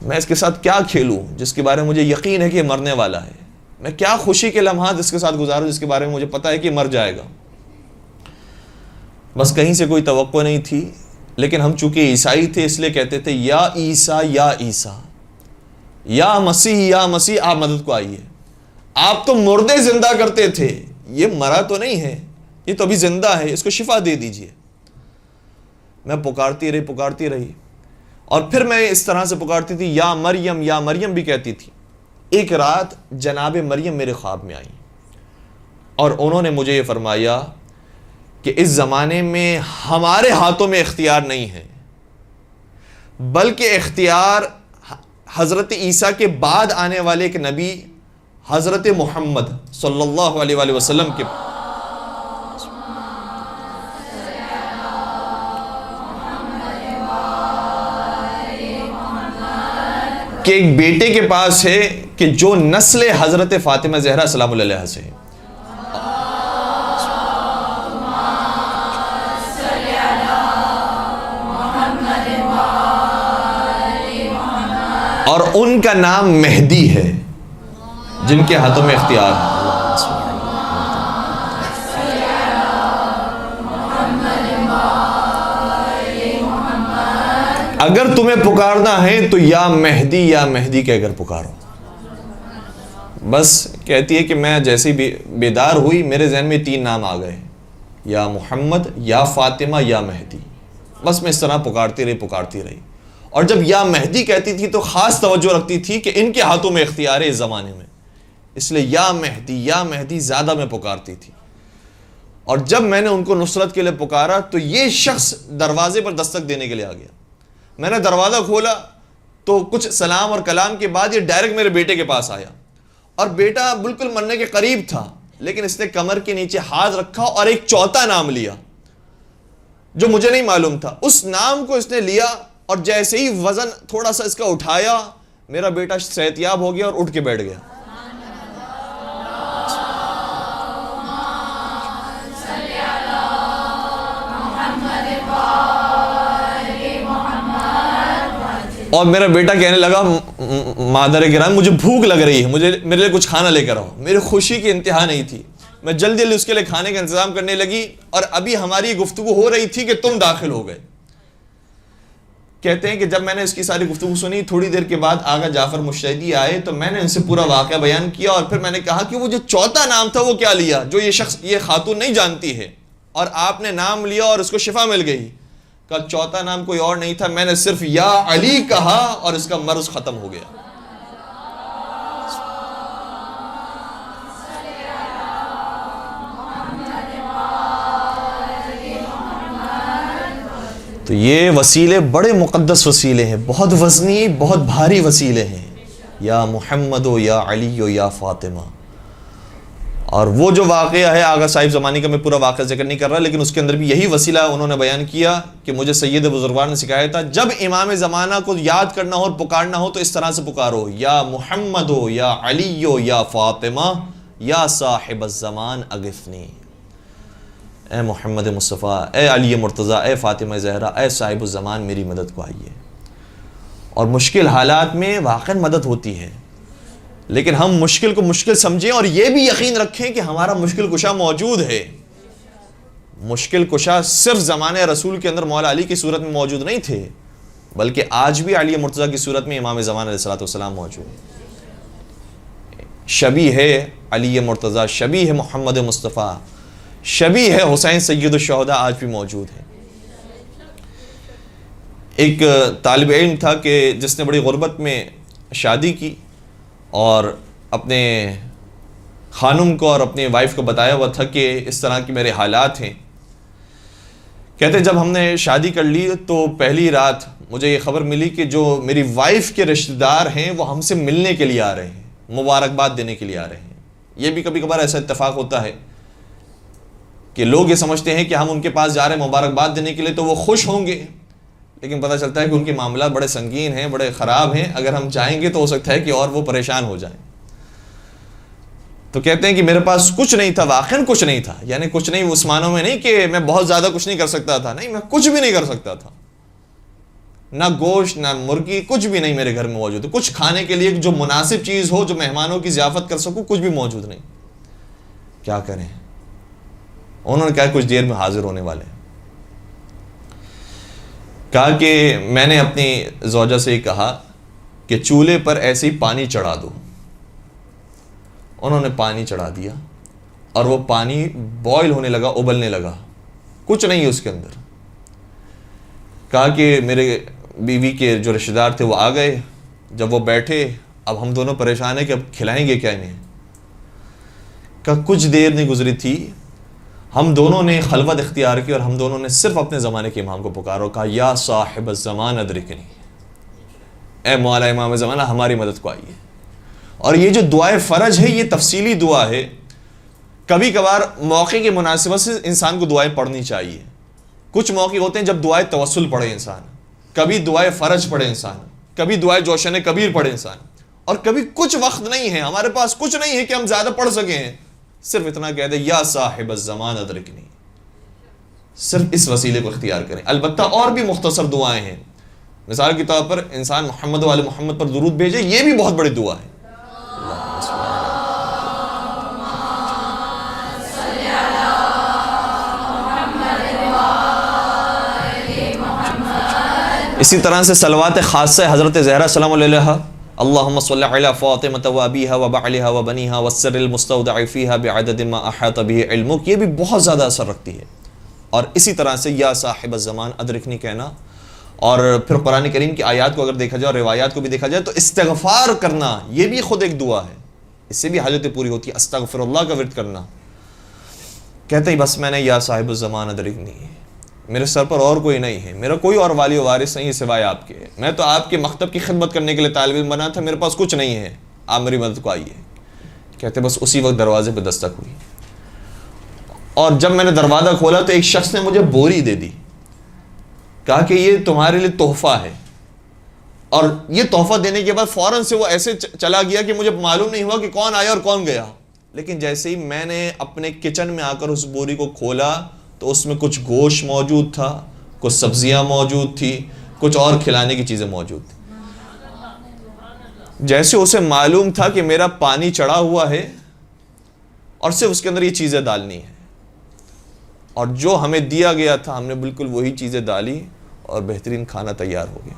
Speaker 1: میں اس کے ساتھ کیا کھیلوں جس کے بارے میں مجھے یقین ہے کہ یہ مرنے والا ہے؟ میں کیا خوشی کے لمحات اس کے ساتھ گزاروں جس کے بارے میں مجھے پتا ہے کہ مر جائے گا؟ بس کہیں سے کوئی توقع نہیں تھی، لیکن ہم چونکہ عیسائی تھے اس لیے کہتے تھے یا عیسیٰ یا عیسیٰ، یا مسیح آپ مدد کو آئیے۔ آپ تو مردے زندہ کرتے تھے، یہ مرا تو نہیں ہے، یہ تو ابھی زندہ ہے، اس کو شفا دے دیجئے۔ میں پکارتی رہی، اور پھر میں اس طرح سے پکارتی تھی یا مریم بھی کہتی تھی۔ ایک رات جناب مریم میرے خواب میں آئی، اور انہوں نے مجھے یہ فرمایا کہ اس زمانے میں ہمارے ہاتھوں میں اختیار نہیں ہے، بلکہ اختیار حضرت عیسیٰ کے بعد آنے والے ایک نبی حضرت محمد صلی اللہ علیہ وآلہ وسلم کے کہ ایک بیٹے کے پاس ہے کہ جو نسل حضرت فاطمہ زہرا سلام اللہ علیہا سے ہے۔ اور ان کا نام مہدی ہے، جن کے ہاتھوں میں اختیار ہے۔ اگر تمہیں پکارنا ہے تو یا مہدی کہہ کر پکارو۔ بس کہتی ہے کہ میں جیسے بیدار ہوئی میرے ذہن میں 3 نام آ گئے، یا محمد، یا فاطمہ، یا مہدی۔ بس میں اس طرح پکارتی رہی، اور جب یا مہدی کہتی تھی تو خاص توجہ رکھتی تھی کہ ان کے ہاتھوں میں اختیار ہے اس زمانے میں، اس لیے یا مہدی زیادہ میں پکارتی تھی۔ اور جب میں نے ان کو نصرت کے لیے پکارا تو یہ شخص دروازے پر دستک دینے کے لیے آ گیا۔ میں نے دروازہ کھولا تو کچھ سلام اور کلام کے بعد یہ ڈائریکٹ میرے بیٹے کے پاس آیا، اور بیٹا بالکل مرنے کے قریب تھا، لیکن اس نے کمر کے نیچے ہاتھ رکھا اور ایک چوتھا نام لیا جو مجھے نہیں معلوم تھا۔ اس نام کو اس نے لیا، اور جیسے ہی وزن تھوڑا سا اس کا اٹھایا، میرا بیٹا صحتیاب ہو گیا اور اٹھ کے بیٹھ گیا۔ اور میرا بیٹا کہنے لگا مادر گرامی مجھے بھوک لگ رہی ہے، میرے لیے کچھ کھانا لے کر آؤ۔ میری خوشی کی انتہا نہیں تھی، میں جلدی اس کے لیے کھانے کا انتظام کرنے لگی، اور ابھی ہماری گفتگو ہو رہی تھی کہ تم داخل ہو گئے۔ کہتے ہیں کہ جب میں نے اس کی ساری گفتگو سنی، تھوڑی دیر کے بعد آغا جعفر مشتری آئے تو میں نے ان سے پورا واقعہ بیان کیا، اور پھر میں نے کہا کہ وہ جو چوتھا نام تھا وہ کیا لیا جو یہ خاتون نہیں جانتی ہے، اور آپ نے نام لیا اور اس کو شفا مل گئی؟ کا چوتھا نام کوئی اور نہیں تھا، میں نے صرف یا علی کہا اور اس کا مرض ختم ہو گیا۔ تو یہ وسیلے بڑے مقدس وسیلے ہیں، بہت وزنی، بہت بھاری وسیلے ہیں، یا محمد ہو، یا علی ہو، یا فاطمہ۔ اور وہ جو واقعہ ہے آغا صاحب زمانی کا میں پورا واقعہ ذکر نہیں کر رہا، لیکن اس کے اندر بھی یہی وسیلہ انہوں نے بیان کیا کہ مجھے سید بزرگوار نے سکھایا تھا، جب امام زمانہ کو یاد کرنا ہو اور پکارنا ہو تو اس طرح سے پکارو، یا محمد ہو، یا علی ہو، یا فاطمہ، یا صاحب الزمان اغثنی۔ اے محمد مصطفیٰ، اے علی مرتضیٰ، اے فاطمہ زہرا، اے صاحب الزمان میری مدد کو آئیے۔ اور مشکل حالات میں واقعی مدد ہوتی ہے، لیکن ہم مشکل کو مشکل سمجھیں اور یہ بھی یقین رکھیں کہ ہمارا مشکل کشا موجود ہے۔ مشکل کشا صرف زمانے رسول کے اندر مولا علی کی صورت میں موجود نہیں تھے، بلکہ آج بھی علی مرتضیٰ کی صورت میں امام زمان علیہ الصلوۃ والسلام موجود ہے۔ شبیہ ہے علی مرتضیٰ، شبیہ ہے محمد مصطفیٰ، شبیہ ہے حسین سید الشہداء، آج بھی موجود ہے۔ ایک طالب علم تھا کہ جس نے بڑی غربت میں شادی کی اور اپنے خانم کو اور اپنی وائف کو بتایا ہوا تھا کہ اس طرح کی میرے حالات ہیں۔ کہتے جب ہم نے شادی کر لی تو پہلی رات مجھے یہ خبر ملی کہ جو میری وائف کے رشتہ دار ہیں وہ ہم سے ملنے کے لیے آ رہے ہیں، مبارکباد دینے کے لیے آ رہے ہیں۔ یہ بھی کبھی کبھار ایسا اتفاق ہوتا ہے کہ لوگ یہ سمجھتے ہیں کہ ہم ان کے پاس جا رہے ہیں مبارکباد دینے کے لیے تو وہ خوش ہوں گے، لیکن پتہ چلتا ہے کہ ان کے معاملات بڑے سنگین ہیں، بڑے خراب ہیں، اگر ہم جائیں گے تو ہو سکتا ہے کہ اور وہ پریشان ہو جائیں۔ تو کہتے ہیں کہ میرے پاس کچھ نہیں تھا، واقعاً کچھ نہیں تھا، یعنی کچھ نہیں اس معنوں میں نہیں کہ میں بہت زیادہ کچھ نہیں کر سکتا تھا، نہیں، میں کچھ بھی نہیں کر سکتا تھا، نہ گوشت نہ مرغی، کچھ بھی نہیں میرے گھر میں موجود ہے، کچھ کھانے کے لیے جو مناسب چیز ہو جو مہمانوں کی ضیافت کر سکوں، کچھ بھی موجود نہیں۔ کیا کریں؟ انہوں نے کہا کچھ دیر میں حاضر ہونے والے ہیں۔ کہا کہ میں نے اپنی زوجہ سے یہ کہا کہ چولہے پر ایسے ہی پانی چڑھا دو۔ انہوں نے پانی چڑھا دیا اور وہ پانی بوائل ہونے لگا، ابلنے لگا، کچھ نہیں اس کے اندر۔ کہا کہ میرے بیوی کے جو رشتہ دار تھے وہ آ گئے، جب وہ بیٹھے اب ہم دونوں پریشان ہیں کہ اب کھلائیں گے کیا انہیں۔ کہا کچھ دیر نہیں گزری تھی، ہم دونوں نے خلوت اختیار کی اور ہم دونوں نے صرف اپنے زمانے کے امام کو پکارا اور کہا یا صاحب الزمان ادرکنی، اے مولا امام زمانہ ہماری مدد کو آئیے۔ اور یہ جو دعائے فرج ہے یہ تفصیلی دعا ہے، کبھی کبھار موقع کی مناسبت سے انسان کو دعائیں پڑھنی چاہیے۔ کچھ موقع ہوتے ہیں جب دعائے توسل پڑھے انسان، کبھی دعائے فرج پڑھے انسان، کبھی دعائے جوشن کبیر پڑھے انسان، اور کبھی کچھ وقت نہیں ہے، ہمارے پاس کچھ نہیں ہے کہ ہم زیادہ پڑھ سکیں، صرف اتنا کہہ دے یا صاحب الزمان ادرکنی، صرف اس وسیلے کو اختیار کریں۔ البتہ اور بھی مختصر دعائیں ہیں، مثال کے طور پر انسان محمد و آل محمد پر درود بھیجے، یہ بھی بہت بڑی دعا ہے۔ اسی طرح سے صلوات خاصہ حضرت زہرا سلام علیہا، اللہم صلی علی فاطمہ و ابیہا و بعلہا و بنیہا والسر المستودع فیہا بعدد ما احاط به علمک، یہ بھی بہت زیادہ اثر رکھتی ہے۔ اور اسی طرح سے یا صاحب الزمان ادرکنی کہنا، اور پھر قرآن کریم کی آیات کو اگر دیکھا جائے اور روایات کو بھی دیکھا جائے تو استغفار کرنا یہ بھی خود ایک دعا ہے، اس سے بھی حاجتیں پوری ہوتی ہے۔ استغفر اللہ کا ورد کرنا، کہتے ہی بس میں نے یا صاحب الزمان ادرکنی، میرے سر پر اور کوئی نہیں ہے، میرا کوئی اور والی و وارث نہیں ہے سوائے آپ کے، میں تو آپ کے مکتب کی خدمت کرنے کے لیے طالب علم بنا تھا، میرے پاس کچھ نہیں ہے، آپ میری مدد کو آئیے۔ کہتے بس اسی وقت دروازے پہ دستک ہوئی، اور جب میں نے دروازہ کھولا تو ایک شخص نے مجھے بوری دے دی، کہا کہ یہ تمہارے لیے تحفہ ہے، اور یہ تحفہ دینے کے بعد فوراً سے وہ ایسے چلا گیا کہ مجھے معلوم نہیں ہوا کہ کون آیا اور کون گیا۔ لیکن جیسے ہی میں نے اپنے کچن میں آ کر اس بوری کو کھولا تو اس میں کچھ گوشت موجود تھا، کچھ سبزیاں موجود تھی، کچھ اور کھلانے کی چیزیں موجود تھی۔ جیسے اسے معلوم تھا کہ میرا پانی چڑھا ہوا ہے اور صرف اس کے اندر یہ چیزیں ڈالنی ہیں، اور جو ہمیں دیا گیا تھا ہم نے بالکل وہی چیزیں ڈالی اور بہترین کھانا تیار ہو گیا۔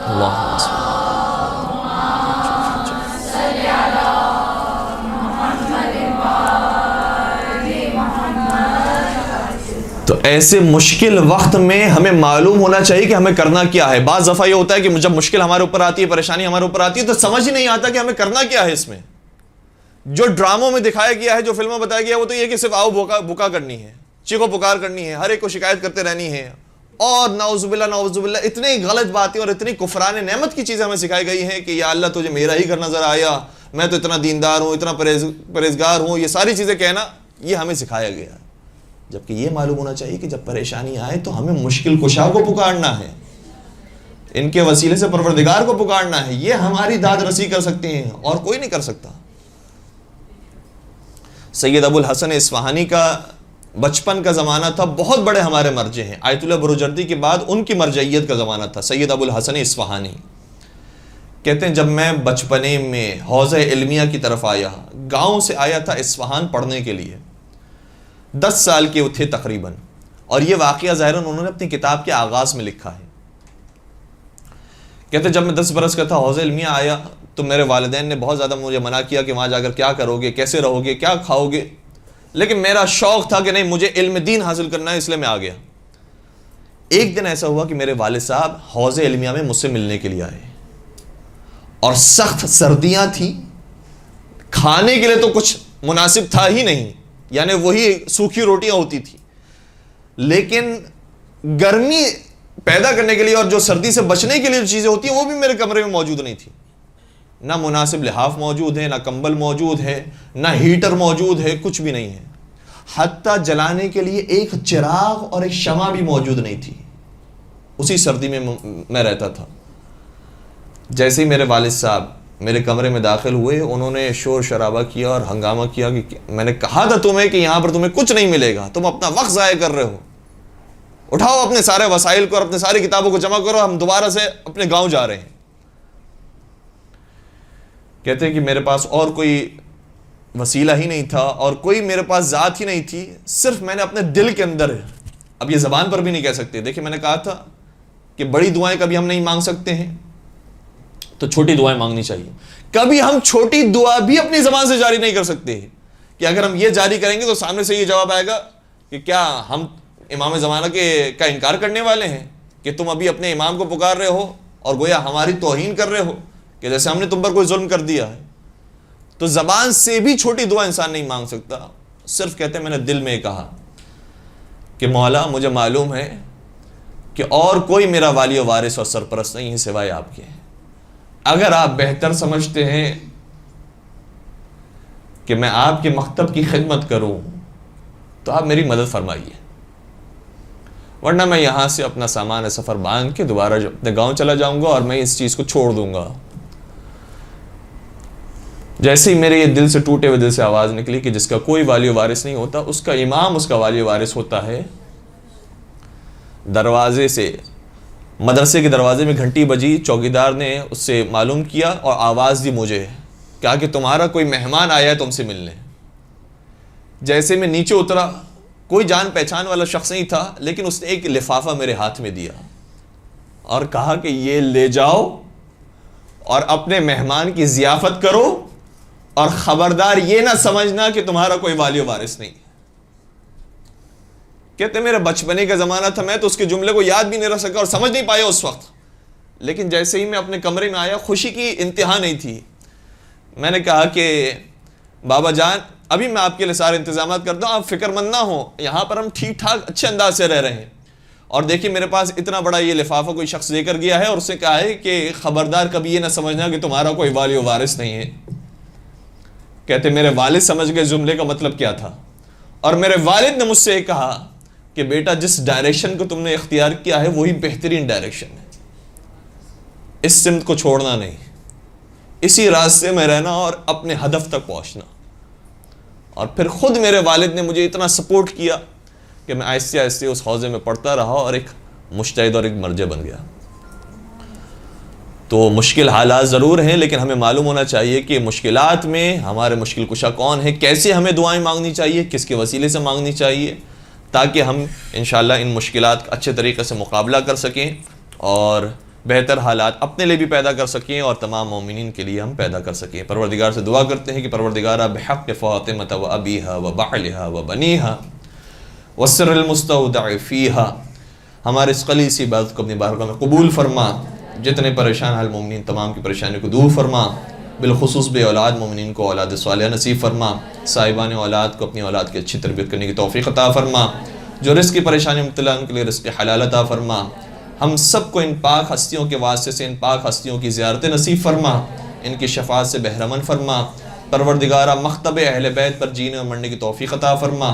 Speaker 1: اللہم صل۔ تو ایسے مشکل وقت میں ہمیں معلوم ہونا چاہیے کہ ہمیں کرنا کیا ہے۔ بعض دفعہ یہ ہوتا ہے کہ جب مشکل ہمارے اوپر آتی ہے، پریشانی ہمارے اوپر آتی ہے تو سمجھ ہی نہیں آتا کہ ہمیں کرنا کیا ہے۔ اس میں جو ڈراموں میں دکھایا گیا ہے، جو فلموں میں بتایا گیا ہے، وہ تو یہ کہ صرف آؤ بکا کرنی ہے، چیخو پکار کرنی ہے، ہر ایک کو شکایت کرتے رہنی ہے، اور نعوذ باللہ اتنی غلط باتیں اور اتنی کفران نعمت کی چیزیں ہمیں سکھائی گئی ہیں کہ یا اللہ تجھے میرا ہی گھر نظر آیا، میں تو اتنا دیندار ہوں، اتنا پرہیزگار ہوں، یہ ساری چیزیں کہنا یہ ہمیں سکھایا گیا ہے۔ جبکہ یہ معلوم ہونا چاہیے کہ جب پریشانی آئے تو ہمیں مشکل کشا کو پکارنا ہے، ان کے وسیلے سے پروردگار کو پکارنا ہے، یہ ہماری داد رسی کر سکتے ہیں اور کوئی نہیں کر سکتا۔ سید ابو الحسن اصفہانی کا بچپن کا زمانہ تھا، بہت بڑے ہمارے مرجع ہیں، آیت اللہ بروجردی کے بعد ان کی مرجعیت کا زمانہ تھا، سید ابو الحسن اصفہانی کہتے ہیں جب میں بچپنے میں حوض علمیہ کی طرف آیا، گاؤں سے آیا تھا اصفہان پڑھنے کے لیے، 10 سال کے تھے تقریباً، اور یہ واقعہ ظاہراً انہوں نے اپنی کتاب کے آغاز میں لکھا ہے۔ کہتے ہیں جب میں 10 برس کا تھا حوض علمیہ آیا تو میرے والدین نے بہت زیادہ مجھے منع کیا کہ وہاں جا کر کیا کرو گے، کیسے رہو گے، کیا کھاؤ گے، لیکن میرا شوق تھا کہ نہیں مجھے علم دین حاصل کرنا ہے، اس لیے میں آ گیا۔ ایک دن ایسا ہوا کہ میرے والد صاحب حوض علمیہ میں مجھ سے ملنے کے لیے آئے، اور سخت سردیاں تھیں، کھانے کے لیے تو کچھ مناسب تھا ہی نہیں، یعنی وہی سوکھی روٹیاں ہوتی تھی، لیکن گرمی پیدا کرنے کے لیے اور جو سردی سے بچنے کے لیے جو چیزیں ہوتی ہیں وہ بھی میرے کمرے میں موجود نہیں تھی، نہ مناسب لحاف موجود ہے، نہ کمبل موجود ہے، نہ ہیٹر موجود ہے، کچھ بھی نہیں ہے، حتیٰ جلانے کے لیے ایک چراغ اور ایک شمع بھی موجود نہیں تھی۔ اسی سردی میں میں رہتا تھا۔ جیسے ہی میرے والد صاحب میرے کمرے میں داخل ہوئے، انہوں نے شور شرابہ کیا اور ہنگامہ کیا کہ میں نے کہا تھا تمہیں کہ یہاں پر تمہیں کچھ نہیں ملے گا، تم اپنا وقت ضائع کر رہے ہو، اٹھاؤ اپنے سارے وسائل کو اور اپنے ساری کتابوں کو جمع کرو، ہم دوبارہ سے اپنے گاؤں جا رہے ہیں۔ کہتے ہیں کہ میرے پاس اور کوئی وسیلہ ہی نہیں تھا اور کوئی میرے پاس ذات ہی نہیں تھی، صرف میں نے اپنے دل کے اندر، اب یہ زبان پر بھی نہیں کہہ سکتے، دیکھیں میں نے کہا تھا کہ بڑی دعائیں کبھی ہم نہیں مانگ سکتے ہیں تو چھوٹی دعائیں مانگنی چاہیے، کبھی ہم چھوٹی دعا بھی اپنی زبان سے جاری نہیں کر سکتے کہ اگر ہم یہ جاری کریں گے تو سامنے سے یہ جواب آئے گا کہ کیا ہم امام زمانہ کا انکار کرنے والے ہیں کہ تم ابھی اپنے امام کو پکار رہے ہو اور گویا ہماری توہین کر رہے ہو کہ جیسے ہم نے تم پر کوئی ظلم کر دیا ہے۔ تو زبان سے بھی چھوٹی دعا انسان نہیں مانگ سکتا، صرف کہتے ہیں میں نے دل میں کہا کہ مولا مجھے معلوم ہے کہ اور کوئی میرا والی و وارث اور سرپرست نہیں ہے سوائے آپ کے، اگر آپ بہتر سمجھتے ہیں کہ میں آپ کے مکتب کی خدمت کروں تو آپ میری مدد فرمائیے، ورنہ میں یہاں سے اپنا سامان سفر باندھ کے دوبارہ اپنے گاؤں چلا جاؤں گا اور میں اس چیز کو چھوڑ دوں گا۔ جیسے ہی میرے یہ دل سے ٹوٹے ہوئے دل سے آواز نکلی کہ جس کا کوئی والی و وارث نہیں ہوتا اس کا امام اس کا والی و وارث ہوتا ہے، دروازے سے، مدرسے کے دروازے میں گھنٹی بجی، چوکیدار نے اس سے معلوم کیا اور آواز دی مجھے، کہا کہ تمہارا کوئی مہمان آیا ہے تم سے ملنے۔ جیسے میں نیچے اترا، کوئی جان پہچان والا شخص نہیں تھا، لیکن اس نے ایک لفافہ میرے ہاتھ میں دیا اور کہا کہ یہ لے جاؤ اور اپنے مہمان کی ضیافت کرو، اور خبردار یہ نہ سمجھنا کہ تمہارا کوئی والی و وارث نہیں۔ کہتے میرے بچپنے کا زمانہ تھا، میں تو اس کے جملے کو یاد بھی نہیں رکھ سکا اور سمجھ نہیں پایا اس وقت، لیکن جیسے ہی میں اپنے کمرے میں آیا خوشی کی انتہا نہیں تھی۔ میں نے کہا کہ بابا جان ابھی میں آپ کے لیے سارے انتظامات کرتا ہوں، آپ فکر مند نہ ہو، یہاں پر ہم ٹھیک ٹھاک اچھے انداز سے رہ رہے ہیں، اور دیکھیے میرے پاس اتنا بڑا یہ لفافہ کوئی شخص لے کر گیا ہے اور اس نے کہا ہے کہ خبردار کبھی یہ نہ سمجھنا کہ تمہارا کوئی والی و وارث نہیں ہے۔ کہتے میرے والد سمجھ گئے جملے کا مطلب کیا تھا، اور میرے والد نے مجھ سے یہ کہا کہ بیٹا جس ڈائریکشن کو تم نے اختیار کیا ہے وہی بہترین ڈائریکشن ہے، اس سمت کو چھوڑنا نہیں، اسی راستے میں رہنا اور اپنے ہدف تک پہنچنا۔ اور پھر خود میرے والد نے مجھے اتنا سپورٹ کیا کہ میں آہستہ آہستہ اس حوضے میں پڑھتا رہا اور ایک مجتہد اور ایک مرجع بن گیا۔ تو مشکل حالات ضرور ہیں، لیکن ہمیں معلوم ہونا چاہیے کہ مشکلات میں ہمارے مشکل کشا کون ہے، کیسے ہمیں دعائیں مانگنی چاہیے، کس کے وسیلے سے مانگنی چاہیے، تاکہ ہم انشاءاللہ ان مشکلات کا اچھے طریقے سے مقابلہ کر سکیں اور بہتر حالات اپنے لیے بھی پیدا کر سکیں اور تمام مومنین کے لیے ہم پیدا کر سکیں۔ پروردگار سے دعا کرتے ہیں کہ پروردگارہ بحق فاطمہ و ابیہا و بعلہا و بنیہا والسر المستودع فیہا، ہمارے اس قلی سی عبادت کو اپنی بارگاہ میں قبول فرما، جتنے پریشان حال مومنین تمام کی پریشانی کو دور فرما، بالخصوص بے اولاد مومنین کو اولاد صالحہ نصیب فرما، صاحبان اولاد کو اپنی اولاد کی اچھی تربیت کرنے کی توفیق عطا فرما، جو رزق کی پریشانی مبتلا ان کے لیے رزق حلال عطا فرما، ہم سب کو ان پاک ہستیوں کے واسطے سے ان پاک ہستیوں کی زیارت نصیب فرما، ان کی شفاعت سے بہرمند فرما، پروردگارہ مکتب اہل بیت پر جینے اور مرنے کی توفیق عطا فرما،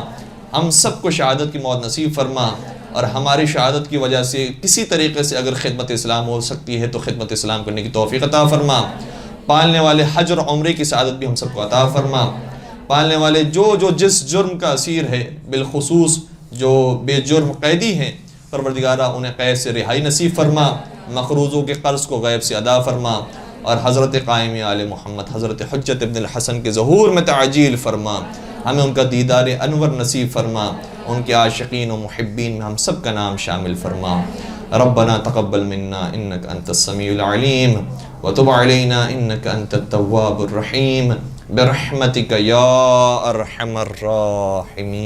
Speaker 1: ہم سب کو شہادت کی موت نصیب فرما، اور ہماری شہادت کی وجہ سے کسی طریقے سے اگر خدمت اسلام ہو سکتی ہے تو خدمت اسلام کرنے کی توفیق عطا فرما، پالنے والے حج اور عمرے کی سعادت بھی ہم سب کو عطا فرما، پالنے والے جو جس جرم کا اسیر ہے، بالخصوص جو بے جرم قیدی ہیں، پروردگارہ انہیں قید سے رہائی نصیب فرما، مقروضوں کے قرض کو غیب سے ادا فرما، اور حضرت قائم آل محمد حضرت حجت ابن الحسن کے ظہور میں تعجیل فرما، ہمیں ان کا دیدار انور نصیب فرما، ان کے عاشقین و محبین میں ہم سب کا نام شامل فرما۔ ربنا تقبل منا انك انت السميع العليم وتب علينا انك انت التواب الرحيم برحمتك يا ارحم الراحمين۔